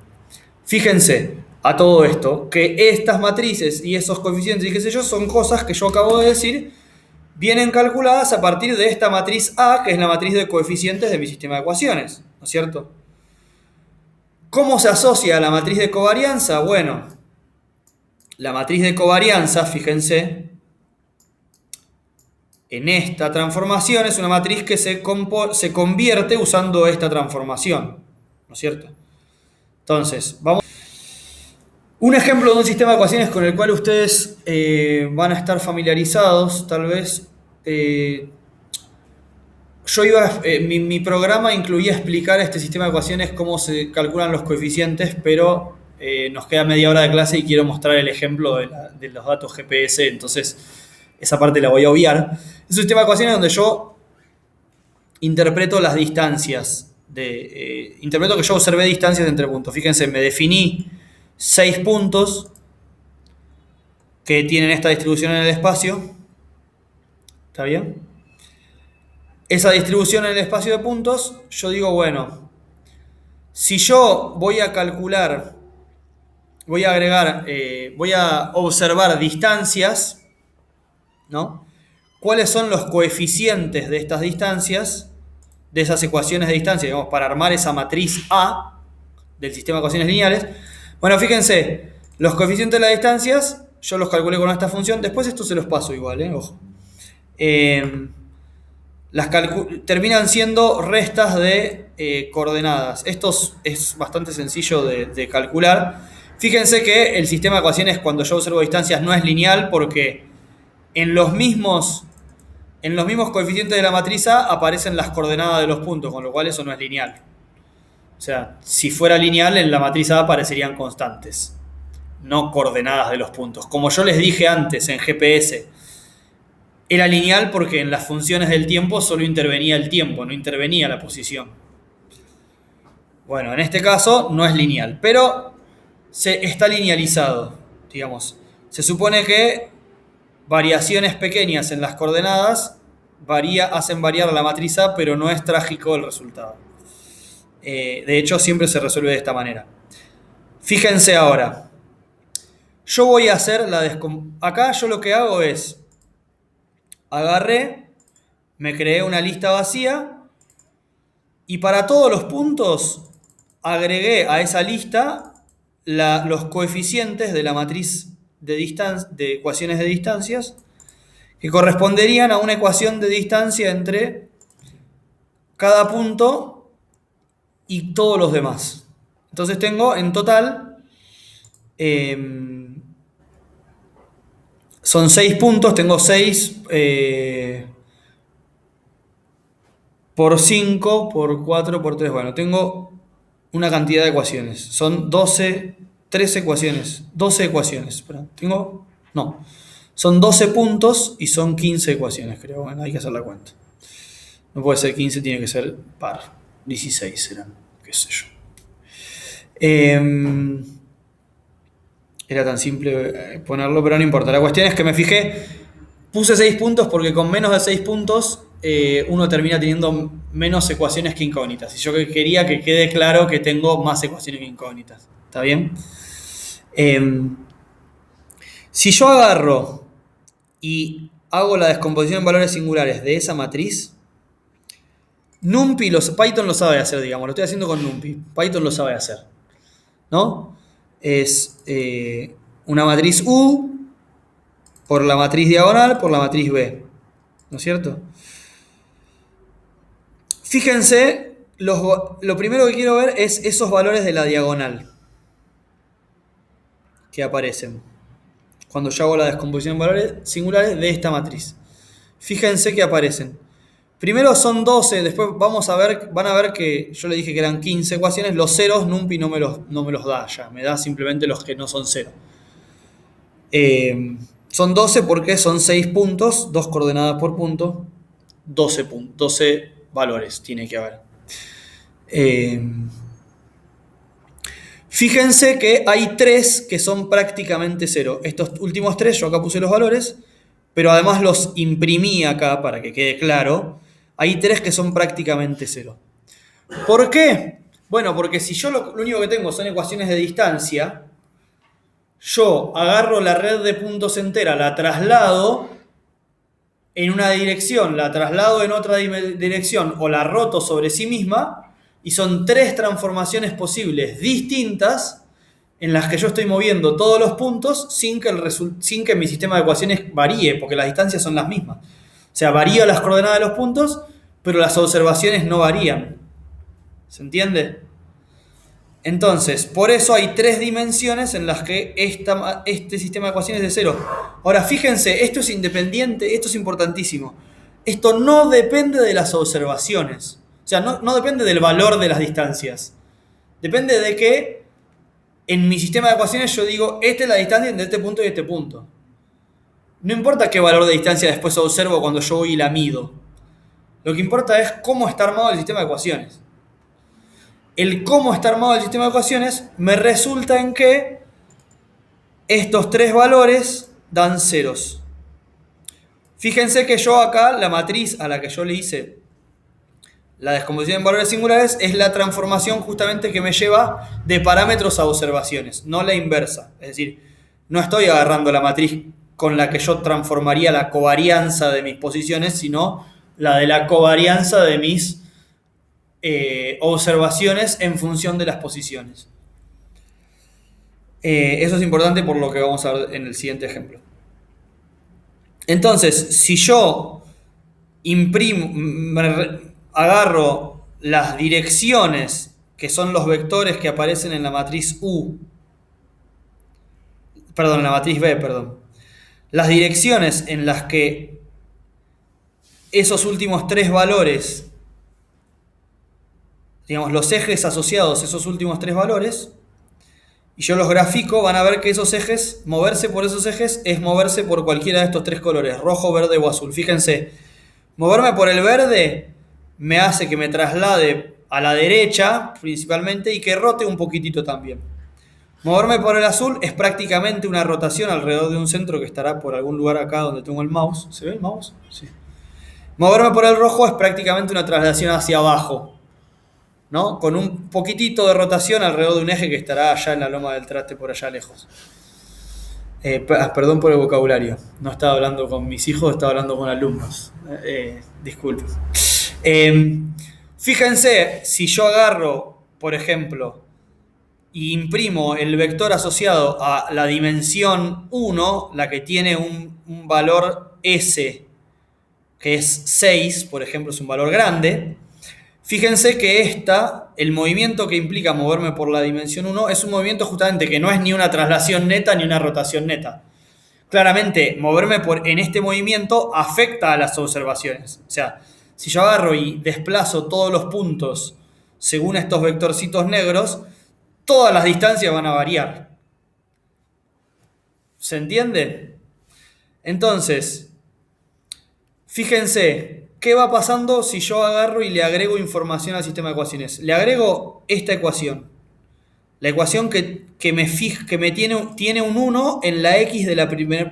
fíjense a todo esto que estas matrices y esos coeficientes y qué sé yo son cosas que yo acabo de decir, vienen calculadas a partir de esta matriz A, que es la matriz de coeficientes de mi sistema de ecuaciones, ¿no es cierto? ¿Cómo se asocia a la matriz de covarianza? Bueno, la matriz de covarianza, fíjense, en esta transformación es una matriz que se convierte usando esta transformación, ¿no es cierto? Entonces, vamos. Un ejemplo de un sistema de ecuaciones con el cual ustedes van a estar familiarizados, tal vez. Mi programa incluía explicar este sistema de ecuaciones, cómo se calculan los coeficientes, pero nos queda media hora de clase y quiero mostrar el ejemplo de los datos GPS, entonces esa parte la voy a obviar. Es un sistema de ecuaciones donde yo interpreto las distancias, interpreto que yo observé distancias entre puntos. Fíjense, me definí 6 puntos que tienen esta distribución en el espacio. ¿Está bien? Esa distribución en el espacio de puntos, yo digo, bueno, si yo voy a calcular, voy a agregar, voy a observar distancias, ¿no? ¿Cuáles son los coeficientes de estas distancias, de esas ecuaciones de distancia, digamos, para armar esa matriz A del sistema de ecuaciones lineales? Bueno, fíjense, los coeficientes de las distancias, yo los calculé con esta función, después esto se los paso igual, ojo. Terminan siendo restas de coordenadas. Esto es bastante sencillo de calcular. Fíjense que el sistema de ecuaciones cuando yo observo distancias no es lineal porque en los mismos coeficientes de la matriz A aparecen las coordenadas de los puntos, con lo cual eso no es lineal. O sea, si fuera lineal en la matriz A aparecerían constantes, no coordenadas de los puntos. Como yo les dije antes en GPS, era lineal porque en las funciones del tiempo solo intervenía el tiempo, no intervenía la posición. Bueno, en este caso no es lineal, pero está linealizado, digamos. Se supone que variaciones pequeñas en las coordenadas hacen variar la matriz A, pero no es trágico el resultado. De hecho, siempre se resuelve de esta manera. Fíjense ahora. Yo voy a hacer acá yo lo que hago es agarré, me creé una lista vacía y para todos los puntos agregué a esa lista los coeficientes de la matriz de ecuaciones de distancias que corresponderían a una ecuación de distancia entre cada punto y todos los demás. Entonces tengo en total, son 6 puntos, tengo 6 por 5, por 4, por 3. Bueno, tengo una cantidad de ecuaciones. Son 13 ecuaciones. 12 ecuaciones. No. Son 12 puntos y son 15 ecuaciones, creo. Bueno, hay que hacer la cuenta. No puede ser 15, tiene que ser par. 16 serán, qué sé yo. Era tan simple ponerlo, pero no importa. La cuestión es que me fijé, puse 6 puntos porque con menos de 6 puntos uno termina teniendo menos ecuaciones que incógnitas. Y yo quería que quede claro que tengo más ecuaciones que incógnitas. ¿Está bien? Si yo agarro y hago la descomposición en valores singulares de esa matriz, Python lo sabe hacer, digamos. Lo estoy haciendo con NumPy. Python lo sabe hacer, ¿no? Es una matriz U por la matriz diagonal por la matriz B, ¿no es cierto? Fíjense, lo primero que quiero ver es esos valores de la diagonal que aparecen cuando yo hago la descomposición en valores singulares de esta matriz. Fíjense que aparecen. Primero son 12, después van a ver que yo le dije que eran 15 ecuaciones. Los ceros NumPy no me los da ya, me da simplemente los que no son cero. Son 12 porque son 6 puntos, 2 coordenadas por punto, 12 valores tiene que haber. Fíjense que hay 3 que son prácticamente cero. Estos últimos 3, yo acá puse los valores, pero además los imprimí acá para que quede claro. Hay 3 que son prácticamente cero. ¿Por qué? Bueno, porque si yo lo único que tengo son ecuaciones de distancia, yo agarro la red de puntos entera, la traslado en una dirección, la traslado en otra dirección o la roto sobre sí misma y son 3 transformaciones posibles distintas en las que yo estoy moviendo todos los puntos sin que mi sistema de ecuaciones varíe, porque las distancias son las mismas. O sea, varían las coordenadas de los puntos, pero las observaciones no varían. ¿Se entiende? Entonces, por eso hay 3 dimensiones en las que este sistema de ecuaciones es de cero. Ahora, fíjense, esto es independiente, esto es importantísimo. Esto no depende de las observaciones. O sea, no depende del valor de las distancias. Depende de que en mi sistema de ecuaciones yo digo, esta es la distancia entre este punto y este punto. No importa qué valor de distancia después observo cuando yo voy y la mido. Lo que importa es cómo está armado el sistema de ecuaciones. El cómo está armado el sistema de ecuaciones me resulta en que estos 3 valores dan ceros. Fíjense que yo acá, la matriz a la que yo le hice la descomposición en valores singulares es la transformación justamente que me lleva de parámetros a observaciones, no la inversa. Es decir, no estoy agarrando la matriz con la que yo transformaría la covarianza de mis posiciones, sino la de la covarianza de mis observaciones en función de las posiciones. Eso es importante por lo que vamos a ver en el siguiente ejemplo. Entonces, si yo agarro las direcciones, que son los vectores que aparecen en la matriz U, perdón, en la matriz B, perdón, las direcciones en las que esos últimos tres valores, digamos, los ejes asociados a esos últimos tres valores, y yo los grafico, van a ver que esos ejes, moverse por esos ejes es moverse por cualquiera de estos tres colores, rojo, verde o azul. Fíjense, moverme por el verde me hace que me traslade a la derecha principalmente y que rote un poquitito también. Moverme por el azul es prácticamente una rotación alrededor de un centro que estará por algún lugar acá donde tengo el mouse. ¿Se ve el mouse? Sí. Moverme por el rojo es prácticamente una traslación hacia abajo, ¿no? Con un poquitito de rotación alrededor de un eje que estará allá en la loma del Traste, por allá lejos. Perdón por el vocabulario. No estaba hablando con mis hijos, estaba hablando con alumnos. Disculpen. Fíjense, si yo agarro, por ejemplo, y imprimo el vector asociado a la dimensión 1, la que tiene un valor S, que es 6, por ejemplo, es un valor grande. Fíjense que el movimiento que implica moverme por la dimensión 1 es un movimiento justamente que no es ni una traslación neta ni una rotación neta. Claramente, moverme en este movimiento afecta a las observaciones. O sea, si yo agarro y desplazo todos los puntos según estos vectorcitos negros, todas las distancias van a variar. ¿Se entiende? Entonces, fíjense, ¿qué va pasando si yo agarro y le agrego información al sistema de ecuaciones? Le agrego esta ecuación. La ecuación que me tiene un 1 en la x del primer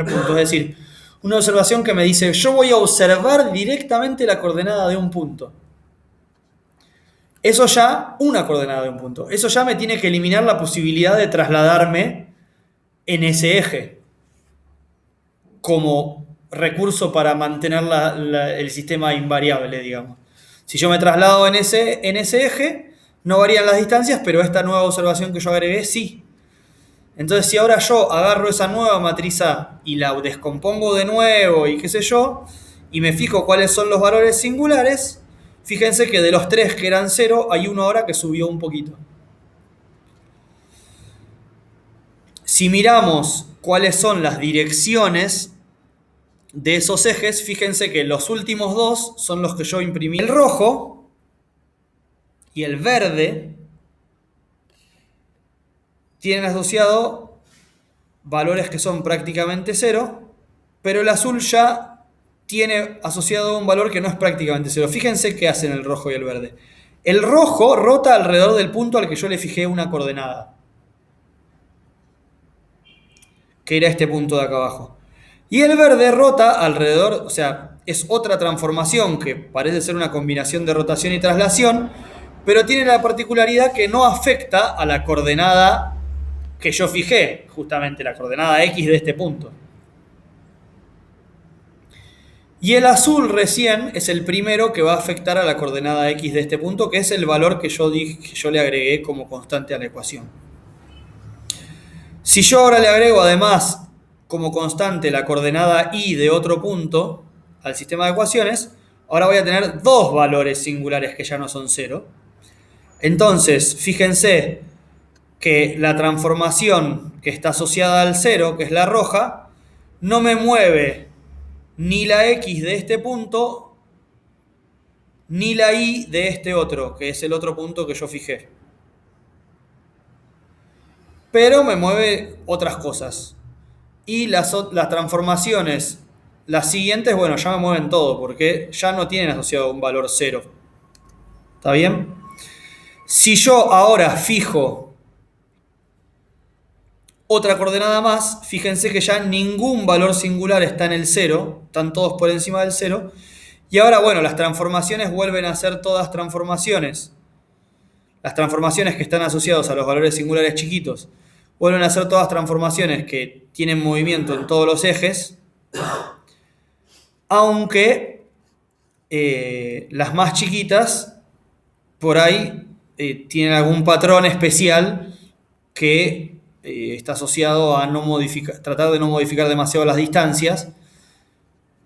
punto. Es decir, una observación que me dice, yo voy a observar directamente la coordenada de un punto. Eso ya, una coordenada de un punto. Eso ya me tiene que eliminar la posibilidad de trasladarme en ese eje como recurso para mantener el sistema invariable, digamos. Si yo me traslado en ese eje, no varían las distancias, pero esta nueva observación que yo agregué, sí. Entonces, si ahora yo agarro esa nueva matriz A y la descompongo de nuevo y qué sé yo, y me fijo cuáles son los valores singulares, fíjense que de los tres que eran 0, hay uno ahora que subió un poquito. Si miramos cuáles son las direcciones de esos ejes, fíjense que los últimos dos son los que yo imprimí. El rojo y el verde tienen asociado valores que son prácticamente 0, pero el azul ya tiene asociado un valor que no es prácticamente 0. Fíjense qué hacen el rojo y el verde. El rojo rota alrededor del punto al que yo le fijé una coordenada, que era este punto de acá abajo. Y el verde rota alrededor, o sea, es otra transformación que parece ser una combinación de rotación y traslación, pero tiene la particularidad que no afecta a la coordenada que yo fijé, justamente la coordenada X de este punto. Y el azul recién es el primero que va a afectar a la coordenada X de este punto, que es el valor que yo le agregué como constante a la ecuación. Si yo ahora le agrego además como constante la coordenada Y de otro punto al sistema de ecuaciones, ahora voy a tener dos valores singulares que ya no son 0. Entonces, fíjense que la transformación que está asociada al 0, que es la roja, no me mueve ni la X de este punto, ni la Y de este otro, que es el otro punto que yo fijé. Pero me mueve otras cosas. Y las transformaciones, las siguientes, bueno, ya me mueven todo, porque ya no tienen asociado un valor 0. ¿Está bien? Si yo ahora fijo otra coordenada más, fíjense que ya ningún valor singular está en el 0, están todos por encima del 0. Y ahora, bueno, las transformaciones vuelven a ser todas transformaciones. Las transformaciones que están asociadas a los valores singulares chiquitos vuelven a ser todas transformaciones que tienen movimiento en todos los ejes, aunque las más chiquitas por ahí tienen algún patrón especial que está asociado a tratar de no modificar demasiado las distancias,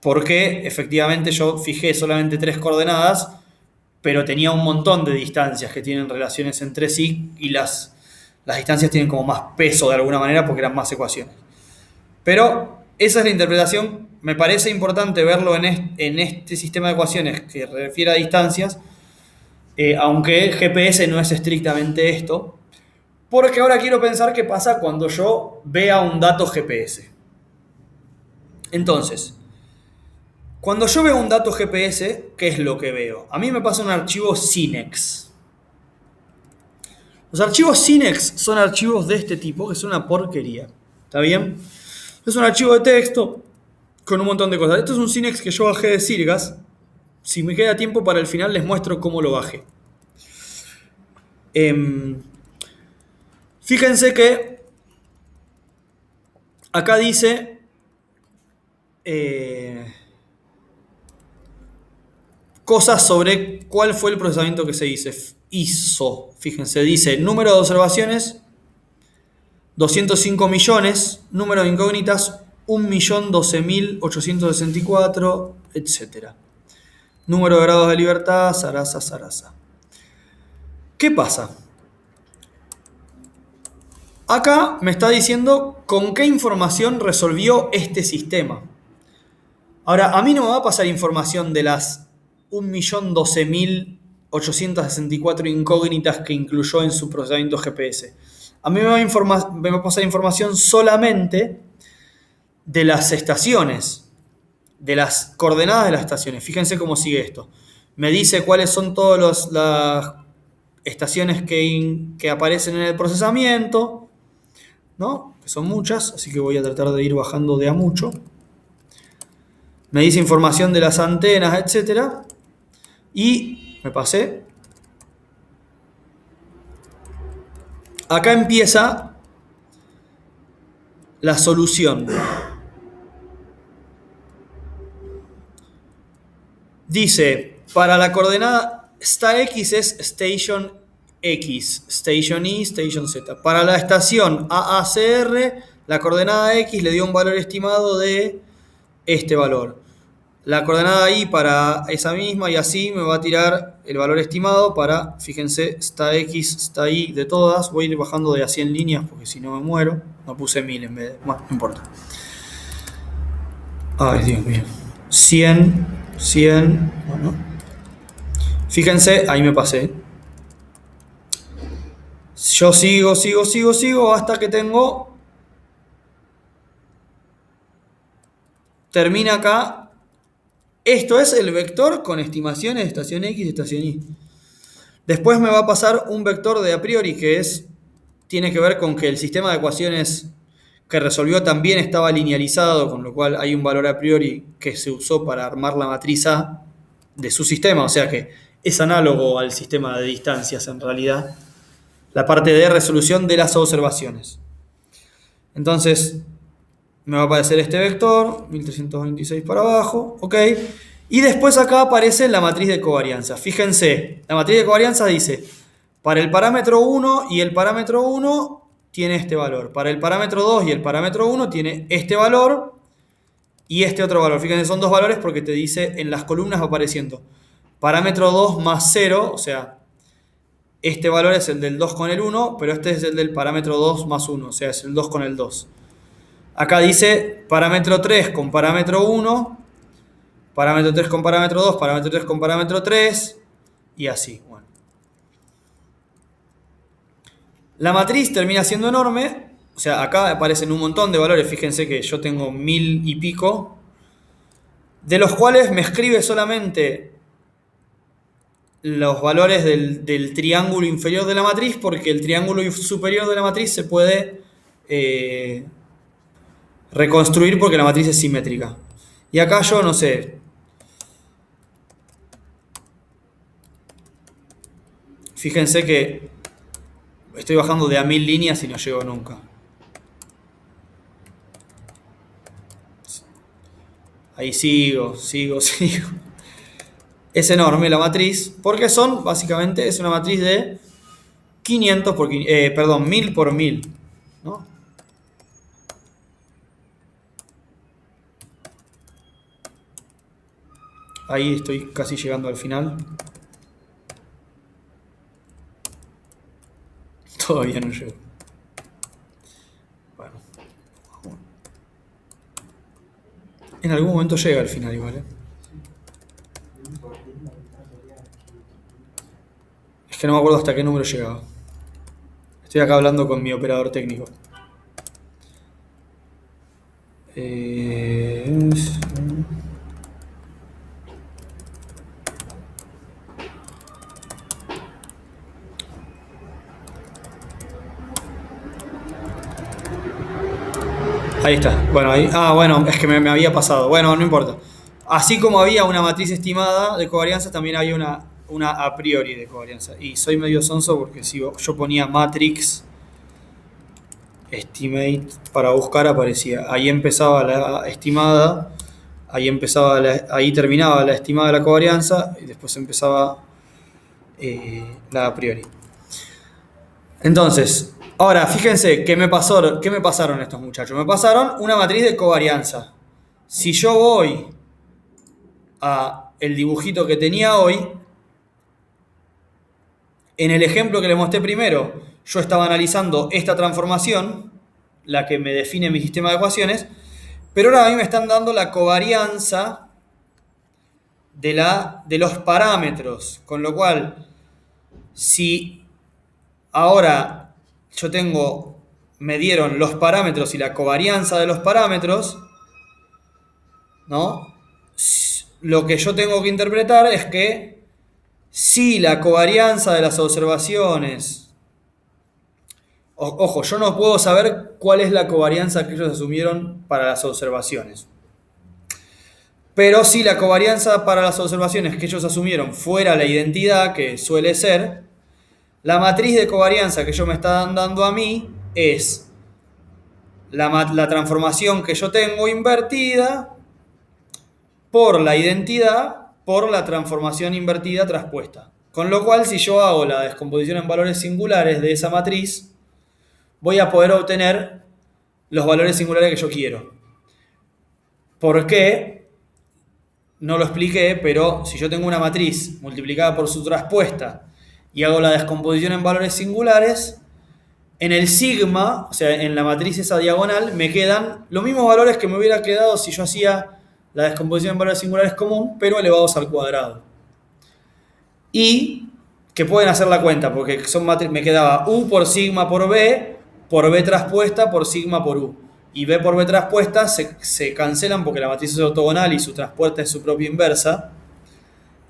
porque efectivamente yo fijé solamente 3 coordenadas, pero tenía un montón de distancias que tienen relaciones entre sí y las distancias tienen como más peso de alguna manera porque eran más ecuaciones. Pero esa es la interpretación. Me parece importante verlo en este sistema de ecuaciones que refiere a distancias, aunque GPS no es estrictamente esto, porque ahora quiero pensar qué pasa cuando yo vea un dato GPS. Entonces, cuando yo veo un dato GPS, ¿qué es lo que veo? A mí me pasa un archivo SYNEX. Los archivos SYNEX son archivos de este tipo, que son una porquería. ¿Está bien? Es un archivo de texto con un montón de cosas. Esto es un SYNEX que yo bajé de Sirgas. Si me queda tiempo para el final les muestro cómo lo bajé. Fíjense que acá dice cosas sobre cuál fue el procesamiento que se hizo. Fíjense, dice número de observaciones 205 millones, número de incógnitas 1.012.864, etc. Número de grados de libertad, zaraza. ¿Qué pasa? Acá me está diciendo con qué información resolvió este sistema. Ahora, a mí no me va a pasar información de las 1.012.864 incógnitas que incluyó en su procesamiento GPS. A mí me va a pasar información solamente de las estaciones, de las coordenadas de las estaciones. Fíjense cómo sigue esto. Me dice cuáles son todas las estaciones que aparecen en el procesamiento, ¿no? Que son muchas, así que voy a tratar de ir bajando de a mucho. Me dice información de las antenas, etc. Y me pasé. Acá empieza la solución. Dice, para la coordenada StaX es Station X, Station Y, Station Z. Para la estación AACR, la coordenada X le dio un valor estimado de este valor. La coordenada Y para esa misma y así me va a tirar el valor estimado para, fíjense, sta X, sta Y de todas. Voy a ir bajando de a 100 líneas porque si no me muero. No puse 1000 en vez de... Bueno, no importa. Ay, Dios mío. 100, bueno. Fíjense, ahí me pasé. Yo sigo hasta que tengo... Termina acá. Esto es el vector con estimaciones de estación X y estación Y. Después me va a pasar un vector de a priori que tiene que ver con que el sistema de ecuaciones que resolvió también estaba linealizado, con lo cual hay un valor a priori que se usó para armar la matriz A de su sistema, o sea que es análogo al sistema de distancias en realidad, la parte de resolución de las observaciones. Entonces me va a aparecer este vector, 1326 para abajo, ok. Y después acá aparece la matriz de covarianza. Fíjense, la matriz de covarianza dice, para el parámetro 1 y el parámetro 1 tiene este valor. Para el parámetro 2 y el parámetro 1 tiene este valor y este otro valor. Fíjense, son dos valores porque te dice, en las columnas va apareciendo parámetro 2 más 0, o sea, este valor es el del 2 con el 1, pero este es el del parámetro 2 más 1, o sea, es el 2 con el 2. Acá dice parámetro 3 con parámetro 1, parámetro 3 con parámetro 2, parámetro 3 con parámetro 3, y así. Bueno. La matriz termina siendo enorme, o sea, acá aparecen un montón de valores, fíjense que yo tengo 1000 y pico, de los cuales me escribe solamente los valores del triángulo inferior de la matriz, porque el triángulo superior de la matriz se puede reconstruir porque la matriz es simétrica. Y acá yo, no sé, fíjense que estoy bajando de a 1000 líneas y no llego nunca. Ahí sigo. Es enorme la matriz, porque básicamente, es una matriz de 500 por 1000 por 1000, ¿no? Ahí estoy casi llegando al final. Todavía no llego. Bueno. En algún momento llega al final igual, ¿eh? Es que no me acuerdo hasta qué número llegaba. Estoy acá hablando con mi operador técnico. Ahí está. Bueno, ahí. Ah, bueno, es que me había pasado. Bueno, no importa. Así como había una matriz estimada de covarianza, también había una a priori de covarianza. Y soy medio sonso porque si yo ponía matrix estimate para buscar, aparecía. Ahí empezaba la estimada, ahí terminaba la estimada de la covarianza y después empezaba la a priori. Entonces, ahora fíjense qué me pasaron estos muchachos. Me pasaron una matriz de covarianza. Si yo voy a el dibujito que tenía hoy, en el ejemplo que les mostré primero, yo estaba analizando esta transformación, la que me define mi sistema de ecuaciones, pero ahora a mí me están dando la covarianza de los parámetros, con lo cual, si ahora me dieron los parámetros y la covarianza de los parámetros, ¿no? Lo que yo tengo que interpretar es que si la covarianza de las observaciones... Ojo, yo no puedo saber cuál es la covarianza que ellos asumieron para las observaciones. Pero si la covarianza para las observaciones que ellos asumieron fuera la identidad, que suele ser, la matriz de covarianza que ellos me están dando a mí es la transformación que yo tengo invertida por la identidad por la transformación invertida traspuesta. Con lo cual, si yo hago la descomposición en valores singulares de esa matriz, voy a poder obtener los valores singulares que yo quiero. ¿Por qué? No lo expliqué, pero si yo tengo una matriz multiplicada por su traspuesta y hago la descomposición en valores singulares, en el sigma, o sea, en la matriz esa diagonal, me quedan los mismos valores que me hubiera quedado si yo hacía la descomposición en valores singulares común, pero elevados al cuadrado. Y que pueden hacer la cuenta, porque me quedaba U por sigma por B traspuesta por sigma por U. Y B por B traspuesta se cancelan porque la matriz es ortogonal y su traspuesta es su propia inversa.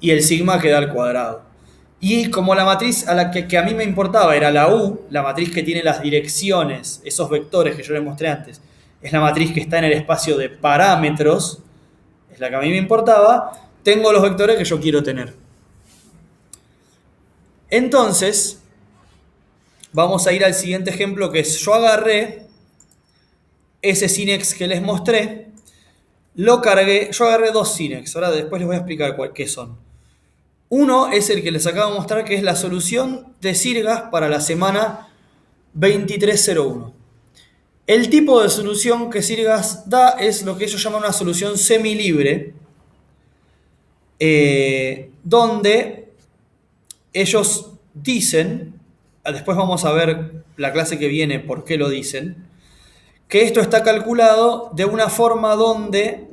Y el sigma queda al cuadrado. Y como la matriz a la que a mí me importaba era la U, la matriz que tiene las direcciones, esos vectores que yo les mostré antes, es la matriz que está en el espacio de parámetros, es la que a mí me importaba, tengo los vectores que yo quiero tener. Entonces, vamos a ir al siguiente ejemplo, que es yo agarré ese Sinex que les mostré, lo cargué, yo agarré dos Sinex, ahora después les voy a explicar qué son. Uno es el que les acabo de mostrar, que es la solución de Sirgas para la semana 2301. El tipo de solución que Sirgas da es lo que ellos llaman una solución semilibre, donde ellos dicen, después vamos a ver la clase que viene por qué lo dicen, que esto está calculado de una forma donde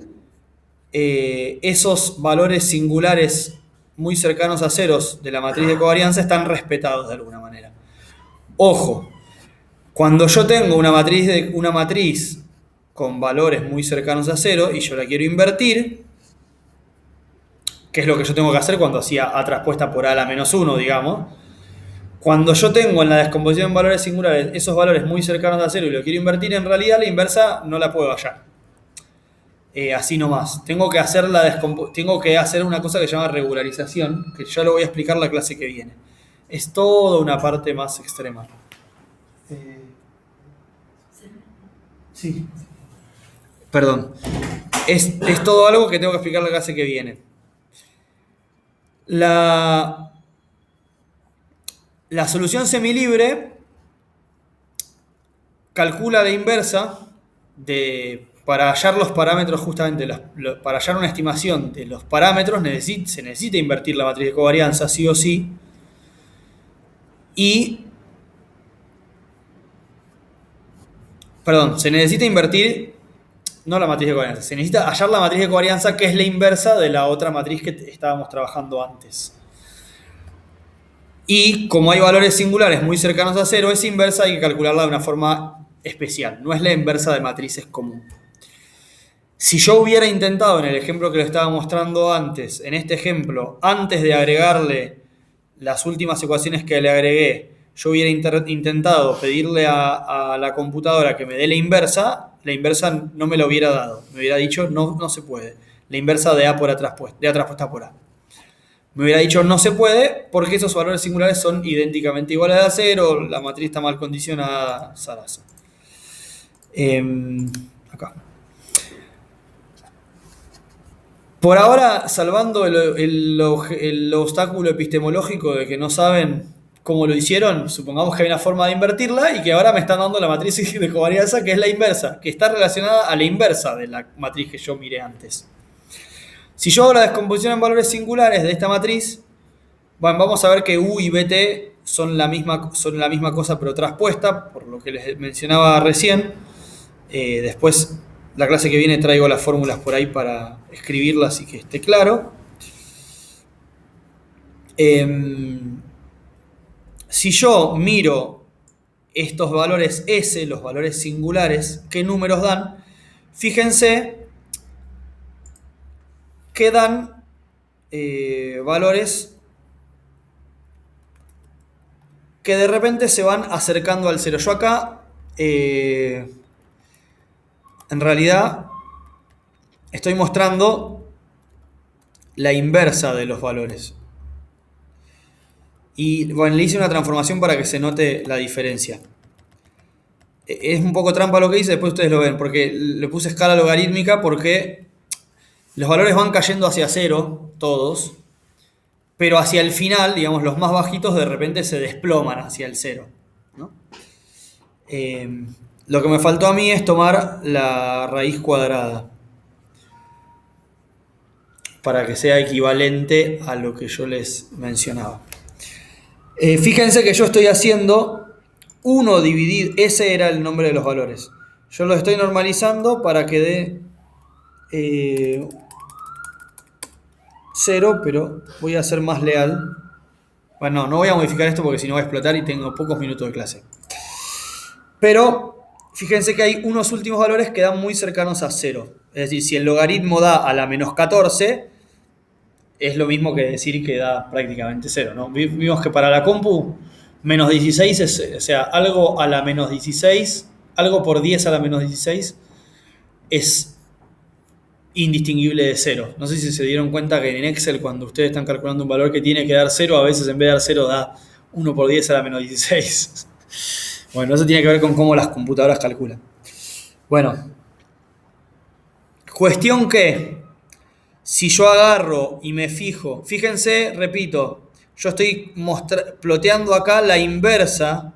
esos valores singulares muy cercanos a ceros de la matriz de covarianza están respetados de alguna manera. Ojo, cuando yo tengo una matriz con valores muy cercanos a cero y yo la quiero invertir, que es lo que yo tengo que hacer cuando hacía A traspuesta por A a la menos 1, digamos, Cuando yo tengo en la descomposición en valores singulares esos valores muy cercanos a cero y lo quiero invertir, en realidad la inversa no la puedo hallar. Así nomás. Tengo que hacer una cosa que se llama regularización, que ya lo voy a explicar la clase que viene. Es toda una parte más extrema. Sí. Perdón. Es todo algo que tengo que explicar la clase que viene. La solución semilibre calcula la inversa para hallar los parámetros, justamente para hallar una estimación de los parámetros se necesita invertir la matriz de covarianza sí o sí. Se necesita invertir, no la matriz de covarianza, se necesita hallar la matriz de covarianza, que es la inversa de la otra matriz que estábamos trabajando antes. Y como hay valores singulares muy cercanos a cero, esa inversa hay que calcularla de una forma especial, no es la inversa de matrices común. Si yo hubiera intentado, en el ejemplo que lo estaba mostrando antes, en este ejemplo, antes de agregarle las últimas ecuaciones que le agregué, yo hubiera intentado pedirle a la computadora que me dé la inversa no me lo hubiera dado. Me hubiera dicho, no se puede. La inversa de A por A puesta por A. Me hubiera dicho, no se puede, porque esos valores singulares son idénticamente iguales a cero, la matriz está mal condicionada, zaraza. Acá. Por ahora, salvando el obstáculo epistemológico de que no saben cómo lo hicieron, supongamos que hay una forma de invertirla y que ahora me están dando la matriz de covarianza, que es la inversa, que está relacionada a la inversa de la matriz que yo miré antes. Si yo hago la descomposición en valores singulares de esta matriz, bueno, vamos a ver que U y BT son la misma cosa pero traspuesta, por lo que les mencionaba recién. Después, la clase que viene traigo las fórmulas por ahí para escribirlas y que esté claro. Si yo miro estos valores S, los valores singulares, ¿qué números dan? Fíjense que dan valores que de repente se van acercando al cero. Yo acá, en realidad, estoy mostrando la inversa de los valores. Y bueno, le hice una transformación para que se note la diferencia. Es un poco trampa lo que hice, después ustedes lo ven, porque le puse escala logarítmica porque los valores van cayendo hacia cero, todos, pero hacia el final, digamos, los más bajitos de repente se desploman hacia el cero, ¿no? Lo que me faltó a mí es tomar la raíz cuadrada para que sea equivalente a lo que yo les mencionaba. Fíjense que yo estoy haciendo 1 dividido, ese era el nombre de los valores. Yo lo estoy normalizando para que dé 0, pero voy a ser más leal. Bueno, no voy a modificar esto porque si no va a explotar y tengo pocos minutos de clase. Pero fíjense que hay unos últimos valores que dan muy cercanos a 0. Es decir, si el logaritmo da a la menos 14, es lo mismo que decir que da prácticamente 0, ¿no? Vimos que para la compu, menos 16 o sea, algo a la menos 16, algo por 10 a la menos 16 es indistinguible de 0. No sé si se dieron cuenta que en Excel, cuando ustedes están calculando un valor que tiene que dar 0, a veces en vez de dar 0 da 1 por 10 a la menos 16. Bueno, eso tiene que ver con cómo las computadoras calculan. Bueno, cuestión que si yo agarro y me fijo, fíjense, repito, yo estoy ploteando acá la inversa,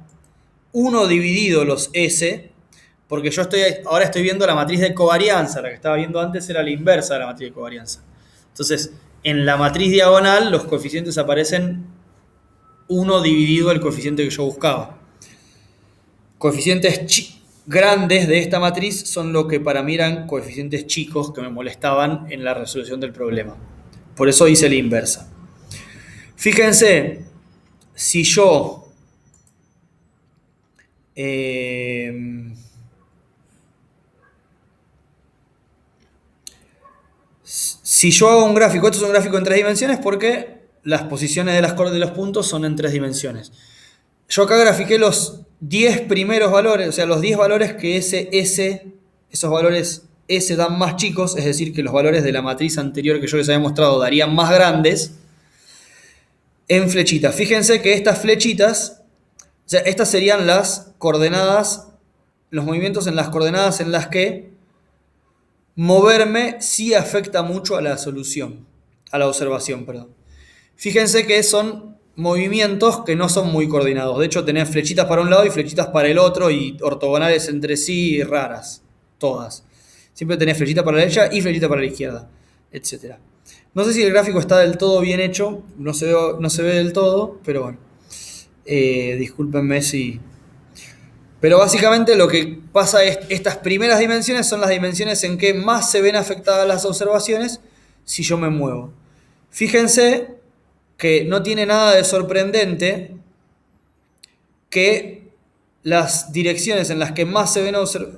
1 dividido los S, porque yo ahora estoy viendo la matriz de covarianza, la que estaba viendo antes era la inversa de la matriz de covarianza. Entonces, en la matriz diagonal los coeficientes aparecen 1 dividido el coeficiente que yo buscaba. Coeficientes grandes de esta matriz son lo que para mí eran coeficientes chicos que me molestaban en la resolución del problema. Por eso hice la inversa. Fíjense, si yo hago un gráfico, esto es un gráfico en 3 dimensiones porque las posiciones de los puntos son en 3 dimensiones. Yo acá grafiqué los 10 primeros valores, o sea, los 10 valores que esos valores S dan más chicos, es decir, que los valores de la matriz anterior que yo les había mostrado darían más grandes, en flechitas. Fíjense que estas flechitas, o sea, estas serían las coordenadas, los movimientos en las coordenadas en las que moverme sí afecta mucho a la solución, a la observación, perdón. Fíjense que son movimientos que no son muy coordinados. De hecho, tenés flechitas para un lado y flechitas para el otro y ortogonales entre sí raras, todas. Siempre tenés flechita para la derecha y flechita para la izquierda, etc. No sé si el gráfico está del todo bien hecho, no se ve del todo, pero bueno. Discúlpenme si... Pero básicamente lo que pasa es, estas primeras dimensiones son las dimensiones en que más se ven afectadas las observaciones si yo me muevo. Fíjense que no tiene nada de sorprendente que las direcciones en las que más se ven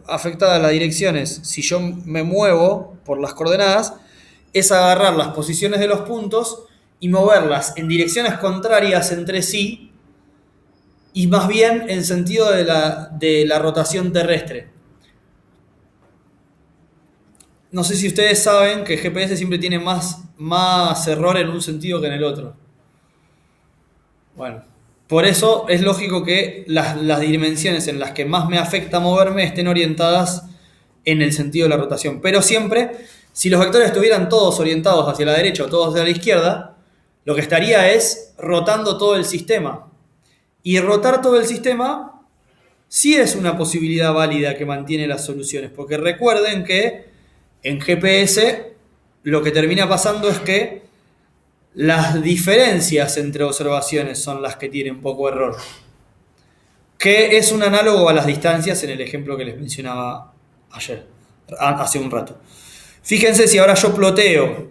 afectadas las direcciones si yo me muevo por las coordenadas es agarrar las posiciones de los puntos y moverlas en direcciones contrarias entre sí y más bien en sentido de la rotación terrestre. No sé si ustedes saben que el GPS siempre tiene más error en un sentido que en el otro. Bueno, por eso es lógico que las dimensiones en las que más me afecta moverme estén orientadas en el sentido de la rotación. Pero siempre, si los vectores estuvieran todos orientados hacia la derecha o todos hacia la izquierda, lo que estaría es rotando todo el sistema. Y rotar todo el sistema sí es una posibilidad válida que mantiene las soluciones, porque recuerden que en GPS lo que termina pasando es que las diferencias entre observaciones son las que tienen poco error, que es un análogo a las distancias en el ejemplo que les mencionaba hace un rato. Fíjense si ahora yo ploteo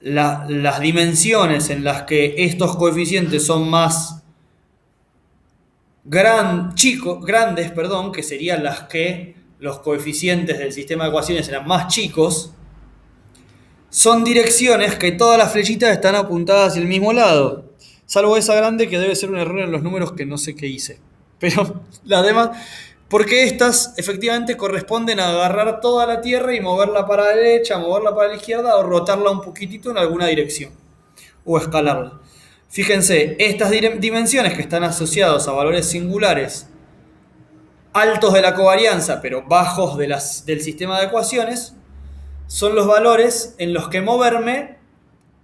las dimensiones en las que estos coeficientes son más grandes, que serían las que los coeficientes del sistema de ecuaciones eran más chicos, son direcciones que todas las flechitas están apuntadas hacia el mismo lado, salvo esa grande que debe ser un error en los números que no sé qué hice. Pero las demás, porque estas efectivamente corresponden a agarrar toda la Tierra y moverla para la derecha, moverla para la izquierda o rotarla un poquitito en alguna dirección o escalarla. Fíjense, estas dimensiones que están asociadas a valores singulares altos de la covarianza, pero bajos del sistema de ecuaciones, son los valores en los que moverme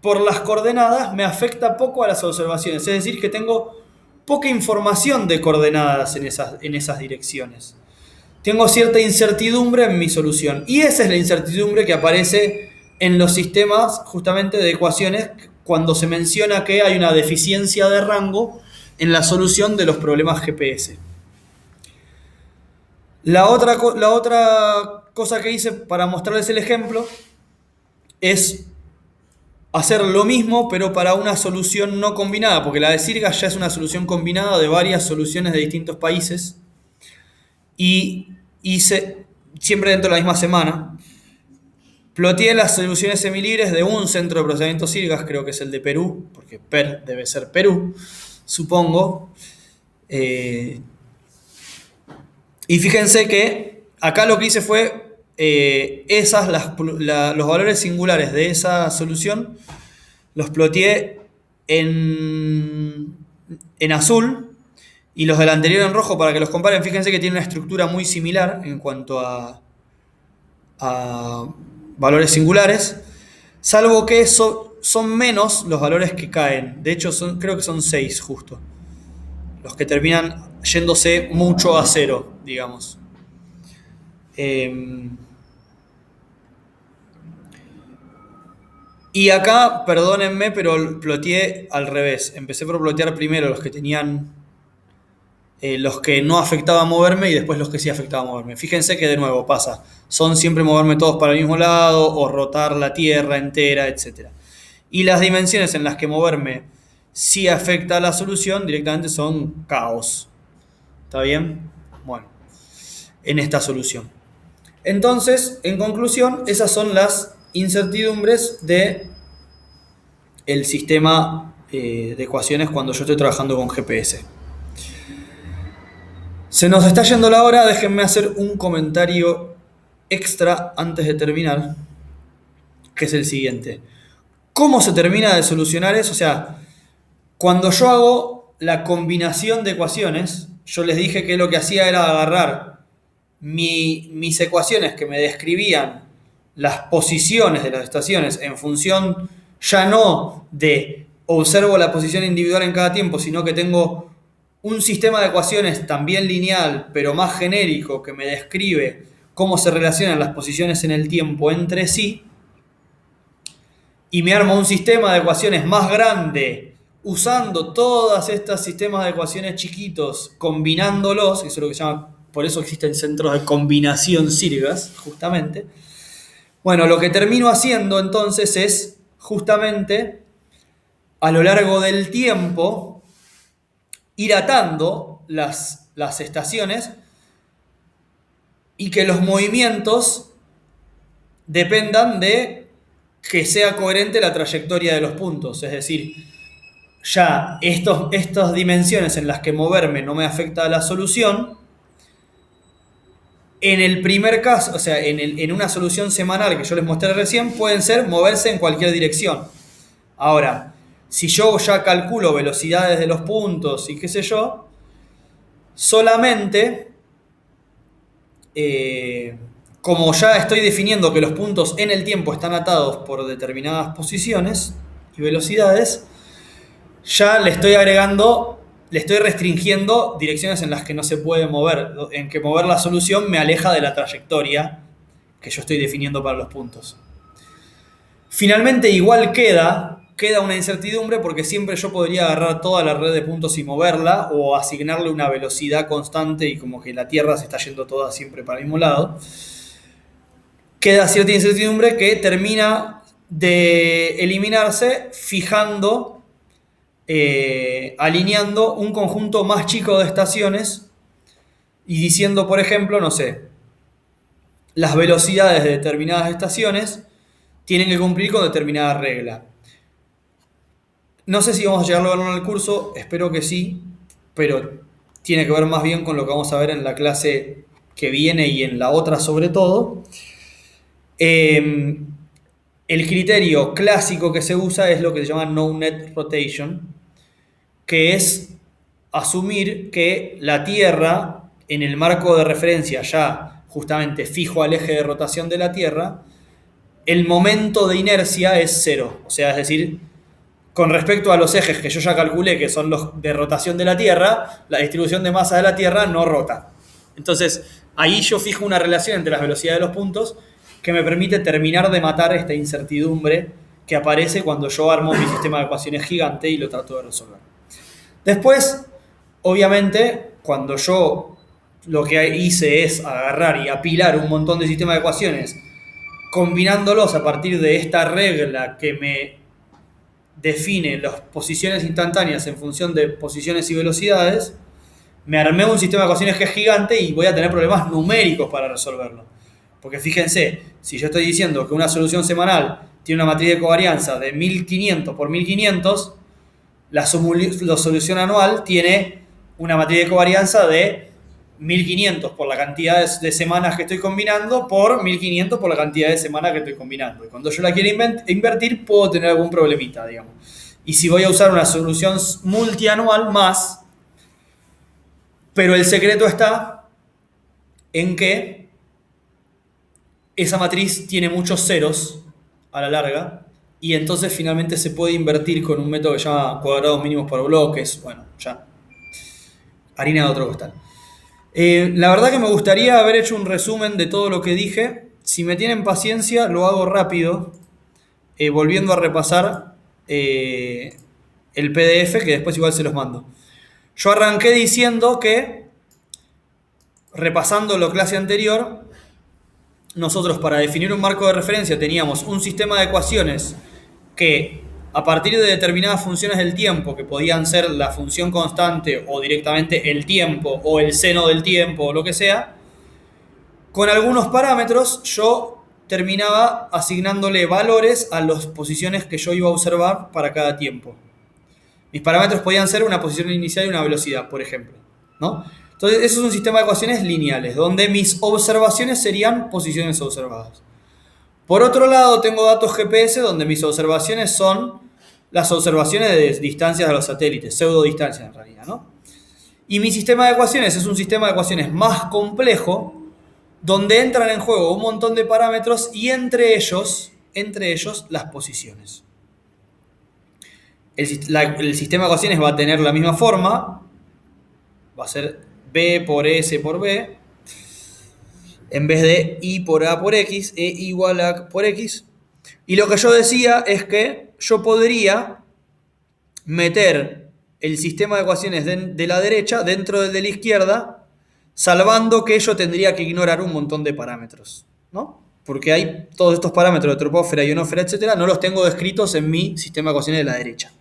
por las coordenadas me afecta poco a las observaciones. Es decir, que tengo poca información de coordenadas en esas direcciones. Tengo cierta incertidumbre en mi solución. Y esa es la incertidumbre que aparece en los sistemas justamente de ecuaciones cuando se menciona que hay una deficiencia de rango en la solución de los problemas GPS. La otra cosa que hice para mostrarles el ejemplo es hacer lo mismo, pero para una solución no combinada, porque la de Sirgas ya es una solución combinada de varias soluciones de distintos países. Y hice, siempre dentro de la misma semana, ploteé las soluciones semilibres de un centro de procesamiento Sirgas, creo que es el de Perú, porque PER debe ser Perú, supongo. Y fíjense que acá lo que hice fue los valores singulares de esa solución los ploteé en azul y los del anterior en rojo para que los comparen. Fíjense que tiene una estructura muy similar en cuanto a valores singulares, salvo que son menos los valores que caen. De hecho, creo que son 6 justo. Los que terminan yéndose mucho a cero, digamos. Y acá, perdónenme, pero ploteé al revés. Empecé por plotear primero los que tenían los que no afectaban moverme y después los que sí afectaban moverme. Fíjense que de nuevo pasa. Son siempre moverme todos para el mismo lado o rotar la Tierra entera, etc. Y las dimensiones en las que moverme sí afecta a la solución directamente son caos. ¿Está bien? Bueno, en esta solución. Entonces, en conclusión, esas son las incertidumbres del sistema de ecuaciones cuando yo estoy trabajando con GPS. Se nos está yendo la hora, déjenme hacer un comentario extra antes de terminar, que es el siguiente. ¿Cómo se termina de solucionar eso? O sea, cuando yo hago la combinación de ecuaciones, yo les dije que lo que hacía era agarrar mis ecuaciones que me describían las posiciones de las estaciones en función ya no de observo la posición individual en cada tiempo, sino que tengo un sistema de ecuaciones también lineal, pero más genérico, que me describe cómo se relacionan las posiciones en el tiempo entre sí, y me armo un sistema de ecuaciones más grande usando todos estos sistemas de ecuaciones chiquitos, combinándolos, eso es lo que se llama, por eso existen centros de combinación sirgas, justamente. Bueno, lo que termino haciendo entonces es justamente a lo largo del tiempo ir atando las estaciones y que los movimientos dependan de que sea coherente la trayectoria de los puntos. Es decir, ya estas dimensiones en las que moverme no me afecta a la solución. En el primer caso, o sea, en una solución semanal que yo les mostré recién, pueden ser moverse en cualquier dirección. Ahora, si yo ya calculo velocidades de los puntos y qué sé yo, solamente, como ya estoy definiendo que los puntos en el tiempo están atados por determinadas posiciones y velocidades, ya le estoy restringiendo direcciones en las que no se puede mover, en que mover la solución me aleja de la trayectoria que yo estoy definiendo para los puntos. Finalmente igual queda una incertidumbre porque siempre yo podría agarrar toda la red de puntos y moverla o asignarle una velocidad constante y como que la Tierra se está yendo toda siempre para el mismo lado. Queda cierta incertidumbre que termina de eliminarse fijando, alineando un conjunto más chico de estaciones y diciendo, por ejemplo, no sé, las velocidades de determinadas estaciones tienen que cumplir con determinada regla. No sé si vamos a llegar a verlo en el curso, espero que sí, pero tiene que ver más bien con lo que vamos a ver en la clase que viene y en la otra sobre todo. El criterio clásico que se usa es lo que se llama no net rotation, que es asumir que la Tierra, en el marco de referencia ya justamente fijo al eje de rotación de la Tierra, el momento de inercia es cero. O sea, es decir, con respecto a los ejes que yo ya calculé, que son los de rotación de la Tierra, la distribución de masa de la Tierra no rota. Entonces, ahí yo fijo una relación entre las velocidades de los puntos que me permite terminar de matar esta incertidumbre que aparece cuando yo armo mi sistema de ecuaciones gigante y lo trato de resolver. Después, obviamente, cuando yo lo que hice es agarrar y apilar un montón de sistemas de ecuaciones, combinándolos a partir de esta regla que me define las posiciones instantáneas en función de posiciones y velocidades, me armé un sistema de ecuaciones que es gigante y voy a tener problemas numéricos para resolverlo. Porque fíjense, si yo estoy diciendo que una solución semanal tiene una matriz de covarianza de 1500 por 1500, la solución anual tiene una matriz de covarianza de 1500 por la cantidad de semanas que estoy combinando por 1500 por la cantidad de semanas que estoy combinando. Y cuando yo la quiero invertir, puedo tener algún problemita, digamos. Y si voy a usar una solución multianual, más. Pero el secreto está en que esa matriz tiene muchos ceros a la larga y entonces finalmente se puede invertir con un método que se llama cuadrados mínimos por bloques. Bueno, ya. Harina de otro costal. La verdad que me gustaría haber hecho un resumen de todo lo que dije. Si me tienen paciencia, lo hago rápido, volviendo a repasar el PDF, que después igual se los mando. Yo arranqué diciendo que, repasando la clase anterior, nosotros para definir un marco de referencia teníamos un sistema de ecuaciones que a partir de determinadas funciones del tiempo, que podían ser la función constante o directamente el tiempo o el seno del tiempo o lo que sea, con algunos parámetros yo terminaba asignándole valores a las posiciones que yo iba a observar para cada tiempo. Mis parámetros podían ser una posición inicial y una velocidad, por ejemplo, ¿no? Entonces, eso es un sistema de ecuaciones lineales, donde mis observaciones serían posiciones observadas. Por otro lado, tengo datos GPS donde mis observaciones son las observaciones de distancias de los satélites, pseudo distancias en realidad, ¿no? Y mi sistema de ecuaciones es un sistema de ecuaciones más complejo, donde entran en juego un montón de parámetros y entre ellos las posiciones. El sistema de ecuaciones va a tener la misma forma, va a ser B por S por B, en vez de I por A por X, E igual a A por X. Y lo que yo decía es que yo podría meter el sistema de ecuaciones de la derecha dentro del de la izquierda, salvando que yo tendría que ignorar un montón de parámetros, ¿no? Porque hay todos estos parámetros de troposfera, ionósfera, etcétera, no los tengo descritos en mi sistema de ecuaciones de la derecha.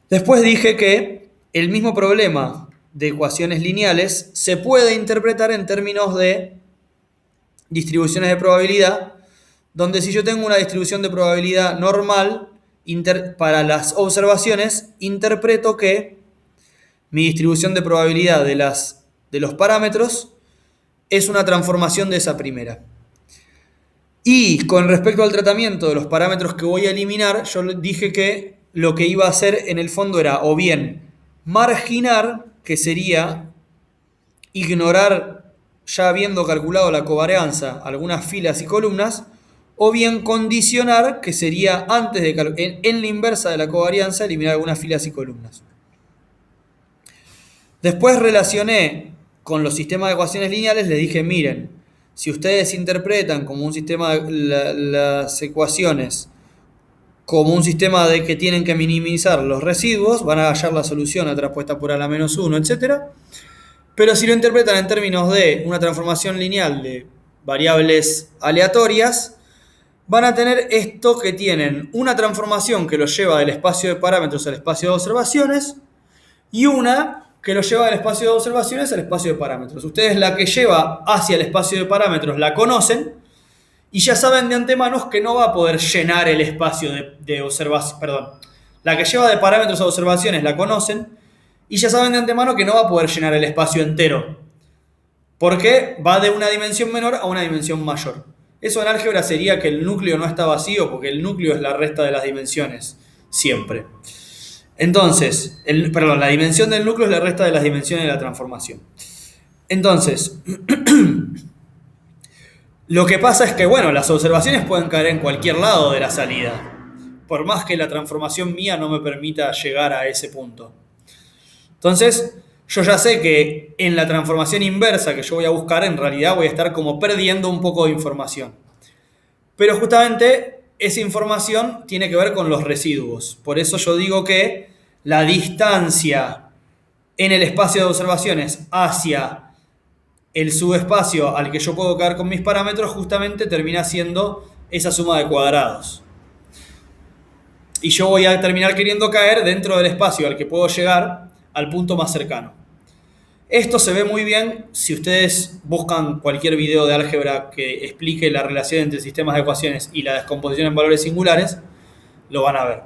Después dije que el mismo problema de ecuaciones lineales se puede interpretar en términos de distribuciones de probabilidad, donde si yo tengo una distribución de probabilidad normal para las observaciones, interpreto que mi distribución de probabilidad de los parámetros es una transformación de esa primera. Y con respecto al tratamiento de los parámetros que voy a eliminar, yo dije que lo que iba a hacer en el fondo era o bien marginar, que sería ignorar, ya habiendo calculado la covarianza, algunas filas y columnas, o bien condicionar, que sería antes de en la inversa de la covarianza, eliminar algunas filas y columnas. Después relacioné con los sistemas de ecuaciones lineales, les dije, miren, si ustedes interpretan como un sistema las ecuaciones como un sistema de que tienen que minimizar los residuos, van a hallar la solución a traspuesta por a la menos 1, etc. Pero si lo interpretan en términos de una transformación lineal de variables aleatorias, van a tener esto que tienen una transformación que los lleva del espacio de parámetros al espacio de observaciones y una que los lleva del espacio de observaciones al espacio de parámetros. Ustedes la que lleva hacia el espacio de parámetros la conocen y ya saben de antemano que no va a poder llenar el espacio de observación. Perdón, la que lleva de parámetros a observaciones la conocen y ya saben de antemano que no va a poder llenar el espacio entero, porque va de una dimensión menor a una dimensión mayor. Eso en álgebra sería que el núcleo no está vacío, porque el núcleo es la resta de las dimensiones, siempre. Entonces, la dimensión del núcleo es la resta de las dimensiones de la transformación. Entonces, lo que pasa es que, bueno, las observaciones pueden caer en cualquier lado de la salida, por más que la transformación mía no me permita llegar a ese punto. Entonces, yo ya sé que en la transformación inversa que yo voy a buscar, en realidad voy a estar como perdiendo un poco de información. Pero justamente esa información tiene que ver con los residuos. Por eso yo digo que la distancia en el espacio de observaciones hacia el subespacio al que yo puedo caer con mis parámetros justamente termina siendo esa suma de cuadrados. Y yo voy a terminar queriendo caer dentro del espacio al que puedo llegar al punto más cercano. Esto se ve muy bien si ustedes buscan cualquier video de álgebra que explique la relación entre sistemas de ecuaciones y la descomposición en valores singulares, lo van a ver.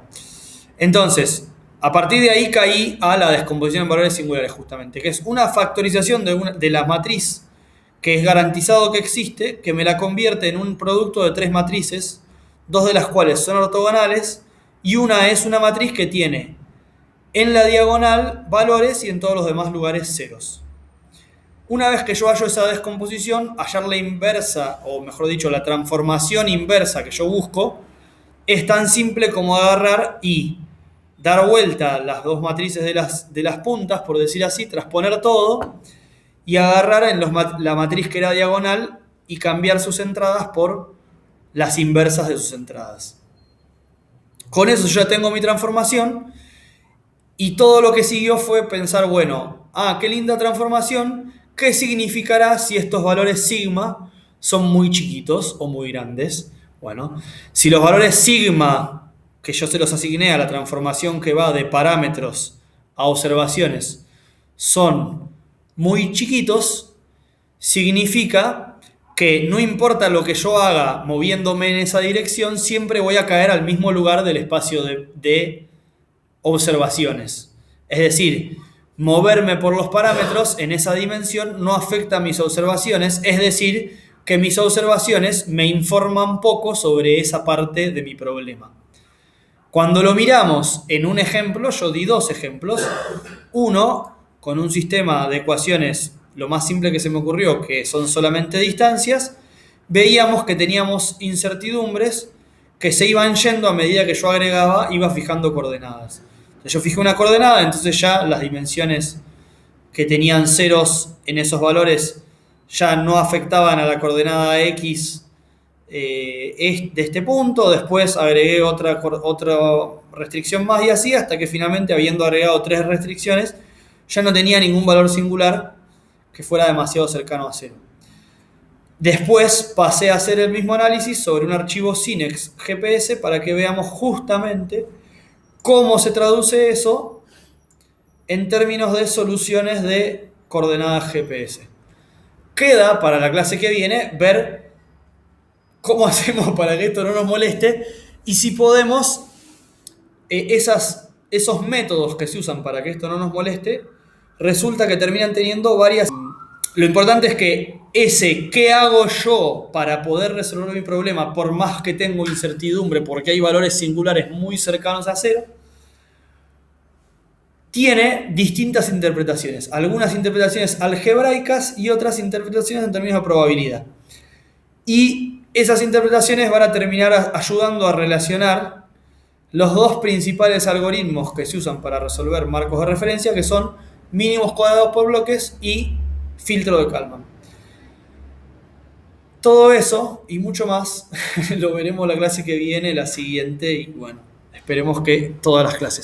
Entonces, a partir de ahí caí a la descomposición en valores singulares justamente, que es una factorización de la matriz que es garantizado que existe, que me la convierte en un producto de tres matrices, dos de las cuales son ortogonales, y una es una matriz que tiene en la diagonal valores y en todos los demás lugares ceros. Una vez que yo hallo esa descomposición, hallar la inversa, o mejor dicho, la transformación inversa que yo busco, es tan simple como agarrar y dar vuelta las dos matrices de las puntas, por decir así, transponer todo, y agarrar la matriz que era diagonal y cambiar sus entradas por las inversas de sus entradas. Con eso yo ya tengo mi transformación. Y todo lo que siguió fue pensar, bueno, qué linda transformación, ¿qué significará si estos valores sigma son muy chiquitos o muy grandes? Bueno, si los valores sigma, que yo se los asigné a la transformación que va de parámetros a observaciones, son muy chiquitos, significa que no importa lo que yo haga moviéndome en esa dirección, siempre voy a caer al mismo lugar del espacio de observaciones. Es decir, moverme por los parámetros en esa dimensión no afecta a mis observaciones, es decir, que mis observaciones me informan poco sobre esa parte de mi problema. Cuando lo miramos en un ejemplo, yo di dos ejemplos. Uno, con un sistema de ecuaciones, lo más simple que se me ocurrió, que son solamente distancias, veíamos que teníamos incertidumbres que se iban yendo a medida que yo agregaba, iba fijando coordenadas. Entonces yo fijé una coordenada, entonces ya las dimensiones que tenían ceros en esos valores ya no afectaban a la coordenada x de este punto. Después agregué otra restricción más y así, hasta que finalmente, habiendo agregado tres restricciones, ya no tenía ningún valor singular que fuera demasiado cercano a cero. Después pasé a hacer el mismo análisis sobre un archivo Sinex GPS para que veamos justamente cómo se traduce eso en términos de soluciones de coordenadas GPS. Queda para la clase que viene ver cómo hacemos para que esto no nos moleste y si podemos esos métodos que se usan para que esto no nos moleste, resulta que terminan teniendo varias. Lo importante es que ¿qué hago yo para poder resolver mi problema por más que tengo incertidumbre porque hay valores singulares muy cercanos a cero? Tiene distintas interpretaciones, algunas interpretaciones algebraicas y otras interpretaciones en términos de probabilidad. Y esas interpretaciones van a terminar ayudando a relacionar los dos principales algoritmos que se usan para resolver marcos de referencia, que son mínimos cuadrados por bloques y filtro de Kalman. Todo eso y mucho más lo veremos la clase que viene, la siguiente, y bueno, esperemos que todas las clases.